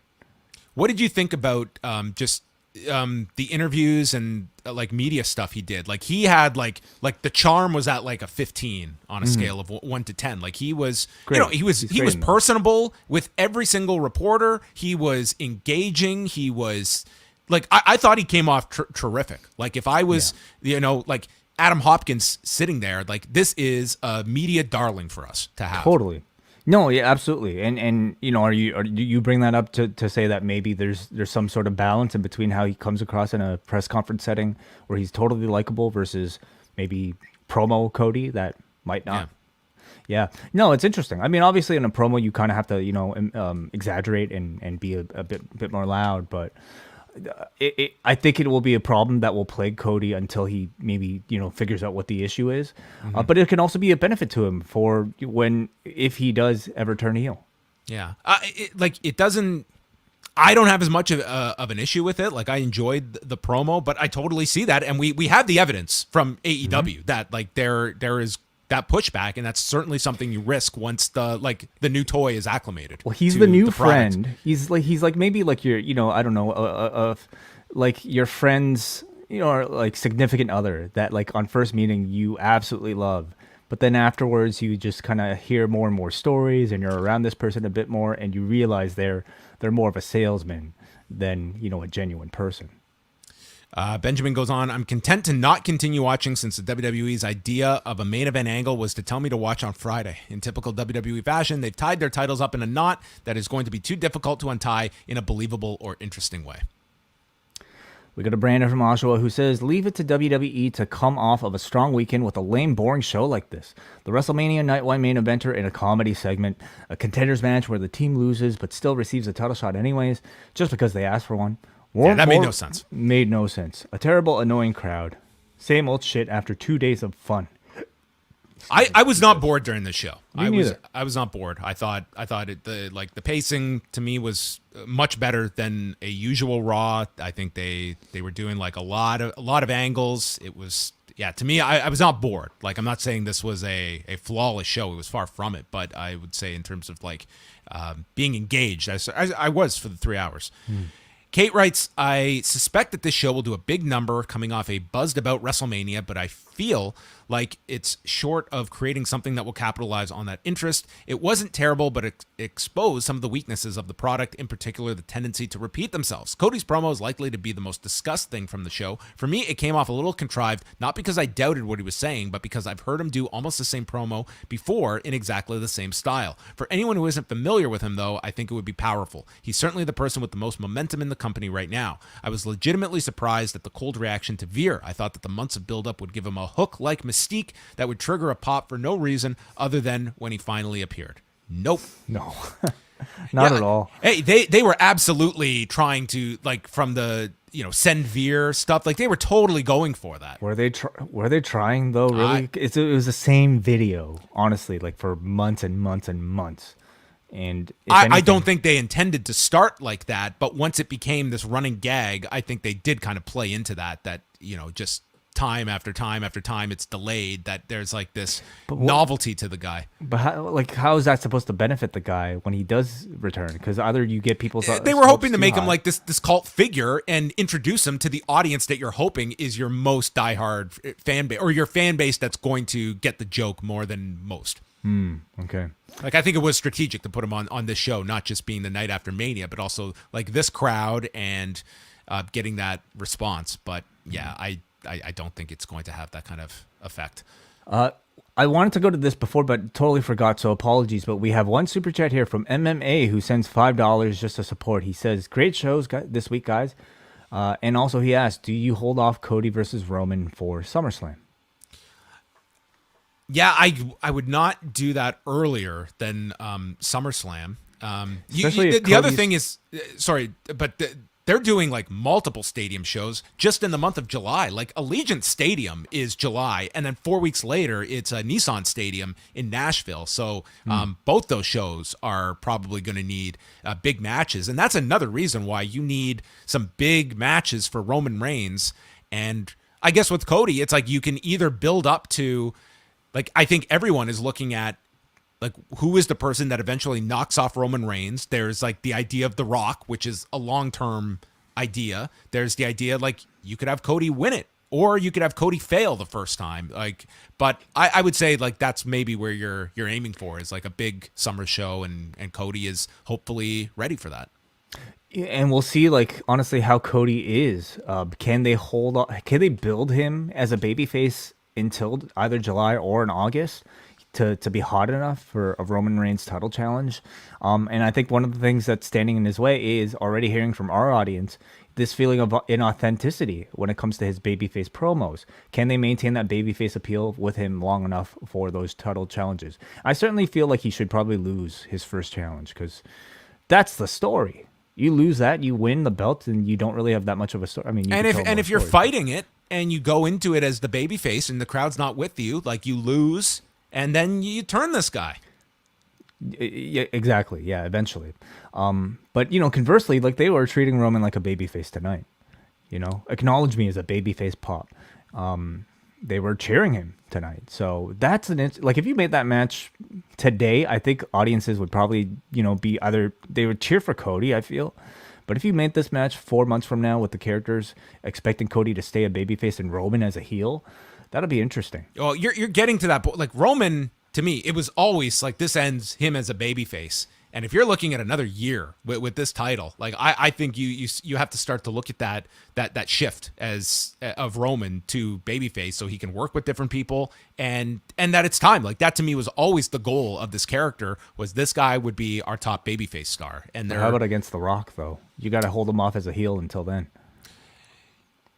Speaker 1: What did you think about the interviews and like media stuff he did? Like he had like the charm was at like a 15 on a scale of 1 to 10. Like he was,
Speaker 2: great.
Speaker 1: He was personable with every single reporter. He was engaging. He was like, I thought he came off terrific. Like if I was, like Adam Hopkins sitting there, like this is a media darling for us to have.
Speaker 2: Totally. No, yeah, absolutely. And do you bring that up to say that maybe there's some sort of balance in between how he comes across in a press conference setting where he's totally likable versus maybe promo Cody that might not. Yeah. No, it's interesting. I mean, obviously in a promo you kind of have to, exaggerate and be a bit more loud, but I think it will be a problem that will plague Cody until he maybe figures out what the issue is. But it can also be a benefit to him for if he does ever turn heel.
Speaker 1: Yeah, it doesn't. I don't have as much of an issue with it. Like, I enjoyed the promo, but I totally see that, and we have the evidence from AEW that like there is that pushback, and that's certainly something you risk once the new toy is acclimated.
Speaker 2: Well, he's the new friend. He's like maybe like your, I don't know, like your friend's, or like significant other that like on first meeting you absolutely love, but then afterwards you just kind of hear more and more stories, and you're around this person a bit more, and you realize they're more of a salesman than a genuine person.
Speaker 1: Benjamin goes on, I'm content to not continue watching since the WWE's idea of a main event angle was to tell me to watch on Friday. In typical WWE fashion, they've tied their titles up in a knot that is going to be too difficult to untie in a believable or interesting way.
Speaker 2: We got a Brandon from Oshawa who says, leave it to WWE to come off of a strong weekend with a lame, boring show like this. The WrestleMania Night 1 main eventer in a comedy segment, a contenders match where the team loses but still receives a title shot anyways, just because they asked for one.
Speaker 1: That made no sense.
Speaker 2: Made no sense. A terrible, annoying crowd. Same old shit after 2 days of fun.
Speaker 1: I was not bored during this show.
Speaker 2: Me neither.
Speaker 1: I was not bored. I thought the pacing to me was much better than a usual Raw. I think they were doing like a lot of angles. It was, to me, I was not bored. Like, I'm not saying this was a flawless show. It was far from it, but I would say in terms of like being engaged, I was for the 3 hours. Kate writes, I suspect that this show will do a big number coming off a buzzed about WrestleMania, but I feel like it's short of creating something that will capitalize on that interest. It wasn't terrible, but it exposed some of the weaknesses of the product, in particular the tendency to repeat themselves. Cody's promo is likely to be the most discussed thing from the show. For me, it came off a little contrived, not because I doubted what he was saying, but because I've heard him do almost the same promo before in exactly the same style. For anyone who isn't familiar with him, though, I think it would be powerful. He's certainly the person with the most momentum in the company right now. I was legitimately surprised at the cold reaction to Veer. I thought that the months of build-up would give him a hook-like mystique that would trigger a pop for no reason other than when he finally appeared. Nope.
Speaker 2: No. Not at all.
Speaker 1: Hey, they were absolutely trying to, like, from the send Veer stuff, like they were totally going for that.
Speaker 2: Were they trying though? Really, it was the same video, honestly, like for months and months and months. And
Speaker 1: I don't think they intended to start like that, but once it became this running gag, I think they did kind of play into that just time after time after time it's delayed, that there's like this novelty to the guy.
Speaker 2: But how is that supposed to benefit the guy when he does return? Because either you get people,
Speaker 1: they were hoping to make him like this cult figure and introduce him to the audience that you're hoping is your most diehard fan base, or your fan base that's going to get the joke more than most.
Speaker 2: Okay.
Speaker 1: Like, I think it was strategic to put him on this show, not just being the night after Mania, but also like this crowd and getting that response. But yeah, I don't think it's going to have that kind of effect.
Speaker 2: I wanted to go to this before, but totally forgot, so apologies. But we have one super chat here from MMA who sends $5 just to support. He says, great shows this week, guys. And also he asked, do you hold off Cody versus Roman for SummerSlam?
Speaker 1: Yeah, I would not do that earlier than SummerSlam. The other thing is, they're doing like multiple stadium shows just in the month of July. Like Allegiant Stadium is July, and then 4 weeks later it's a Nissan Stadium in Nashville. So both those shows are probably going to need big matches, and that's another reason why you need some big matches for Roman Reigns. And I guess with Cody, it's like you can either build up to, like, I think everyone is looking at, like, who is the person that eventually knocks off Roman Reigns? There's like the idea of The Rock, which is a long-term idea. There's the idea, like, you could have Cody win it, or you could have Cody fail the first time. Like, but I would say like that's maybe where you're aiming for, is like a big summer show, and Cody is hopefully ready for that.
Speaker 2: And we'll see, like, honestly, how Cody is. Can they hold on? Can they build him as a babyface until either July or in August to be hot enough for a Roman Reigns title challenge? And I think one of the things that's standing in his way is already hearing from our audience this feeling of inauthenticity when it comes to his babyface promos. Can they maintain that babyface appeal with him long enough for those title challenges? I certainly feel like he should probably lose his first challenge, because that's the story. You lose that, you win the belt, and you don't really have that much of a story. I mean,
Speaker 1: if you're fighting it and you go into it as the babyface and the crowd's not with you, like, you lose and then you turn this guy.
Speaker 2: Yeah, exactly. Yeah, eventually. But conversely, like they were treating Roman like a babyface tonight. Acknowledge me as a babyface pop. They were cheering him tonight. So that's like if you made that match today, I think audiences would probably, be either they would cheer for Cody, I feel. But if you made this match 4 months from now with the characters expecting Cody to stay a babyface and Roman as a heel, that'll be interesting.
Speaker 1: Well, you're getting to that point. Like Roman, to me, it was always like this ends him as a babyface. And if you're looking at another year with this title, like I think you have to start to look at that shift of Roman to babyface, so he can work with different people, and that it's time. Like that to me was always the goal of this character, was this guy would be our top babyface star. And
Speaker 2: how about against The Rock though? You got to hold him off as a heel until then.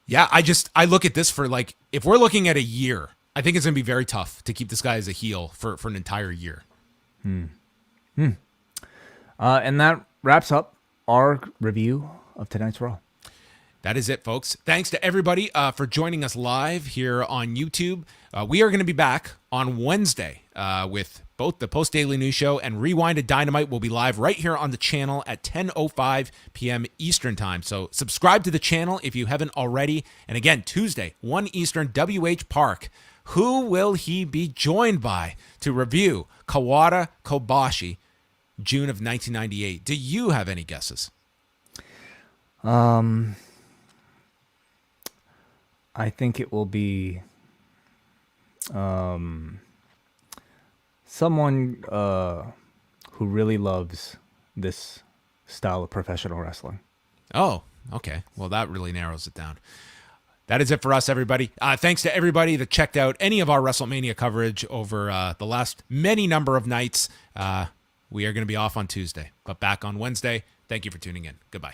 Speaker 1: Yeah, I look at this for like, if we're looking at a year, I think it's gonna be very tough to keep this guy as a heel for an entire year.
Speaker 2: And that wraps up our review of tonight's Raw.
Speaker 1: That is it, folks. Thanks to everybody for joining us live here on YouTube. We are going to be back on Wednesday with both the Post Daily News Show and Rewinded Dynamite. Will be live right here on the channel at 10:05 p.m. Eastern Time. So subscribe to the channel if you haven't already. And again, Tuesday, 1 Eastern, WH Park. Who will he be joined by to review Kawada Kobashi, June of 1998? Do you have any guesses?
Speaker 2: I think it will be someone who really loves this style of professional wrestling.
Speaker 1: Oh, okay. Well, that really narrows it down. That is it for us, everybody. Thanks to everybody that checked out any of our WrestleMania coverage over the last many number of nights. We are going to be off on Tuesday, but back on Wednesday. Thank you for tuning in. Goodbye.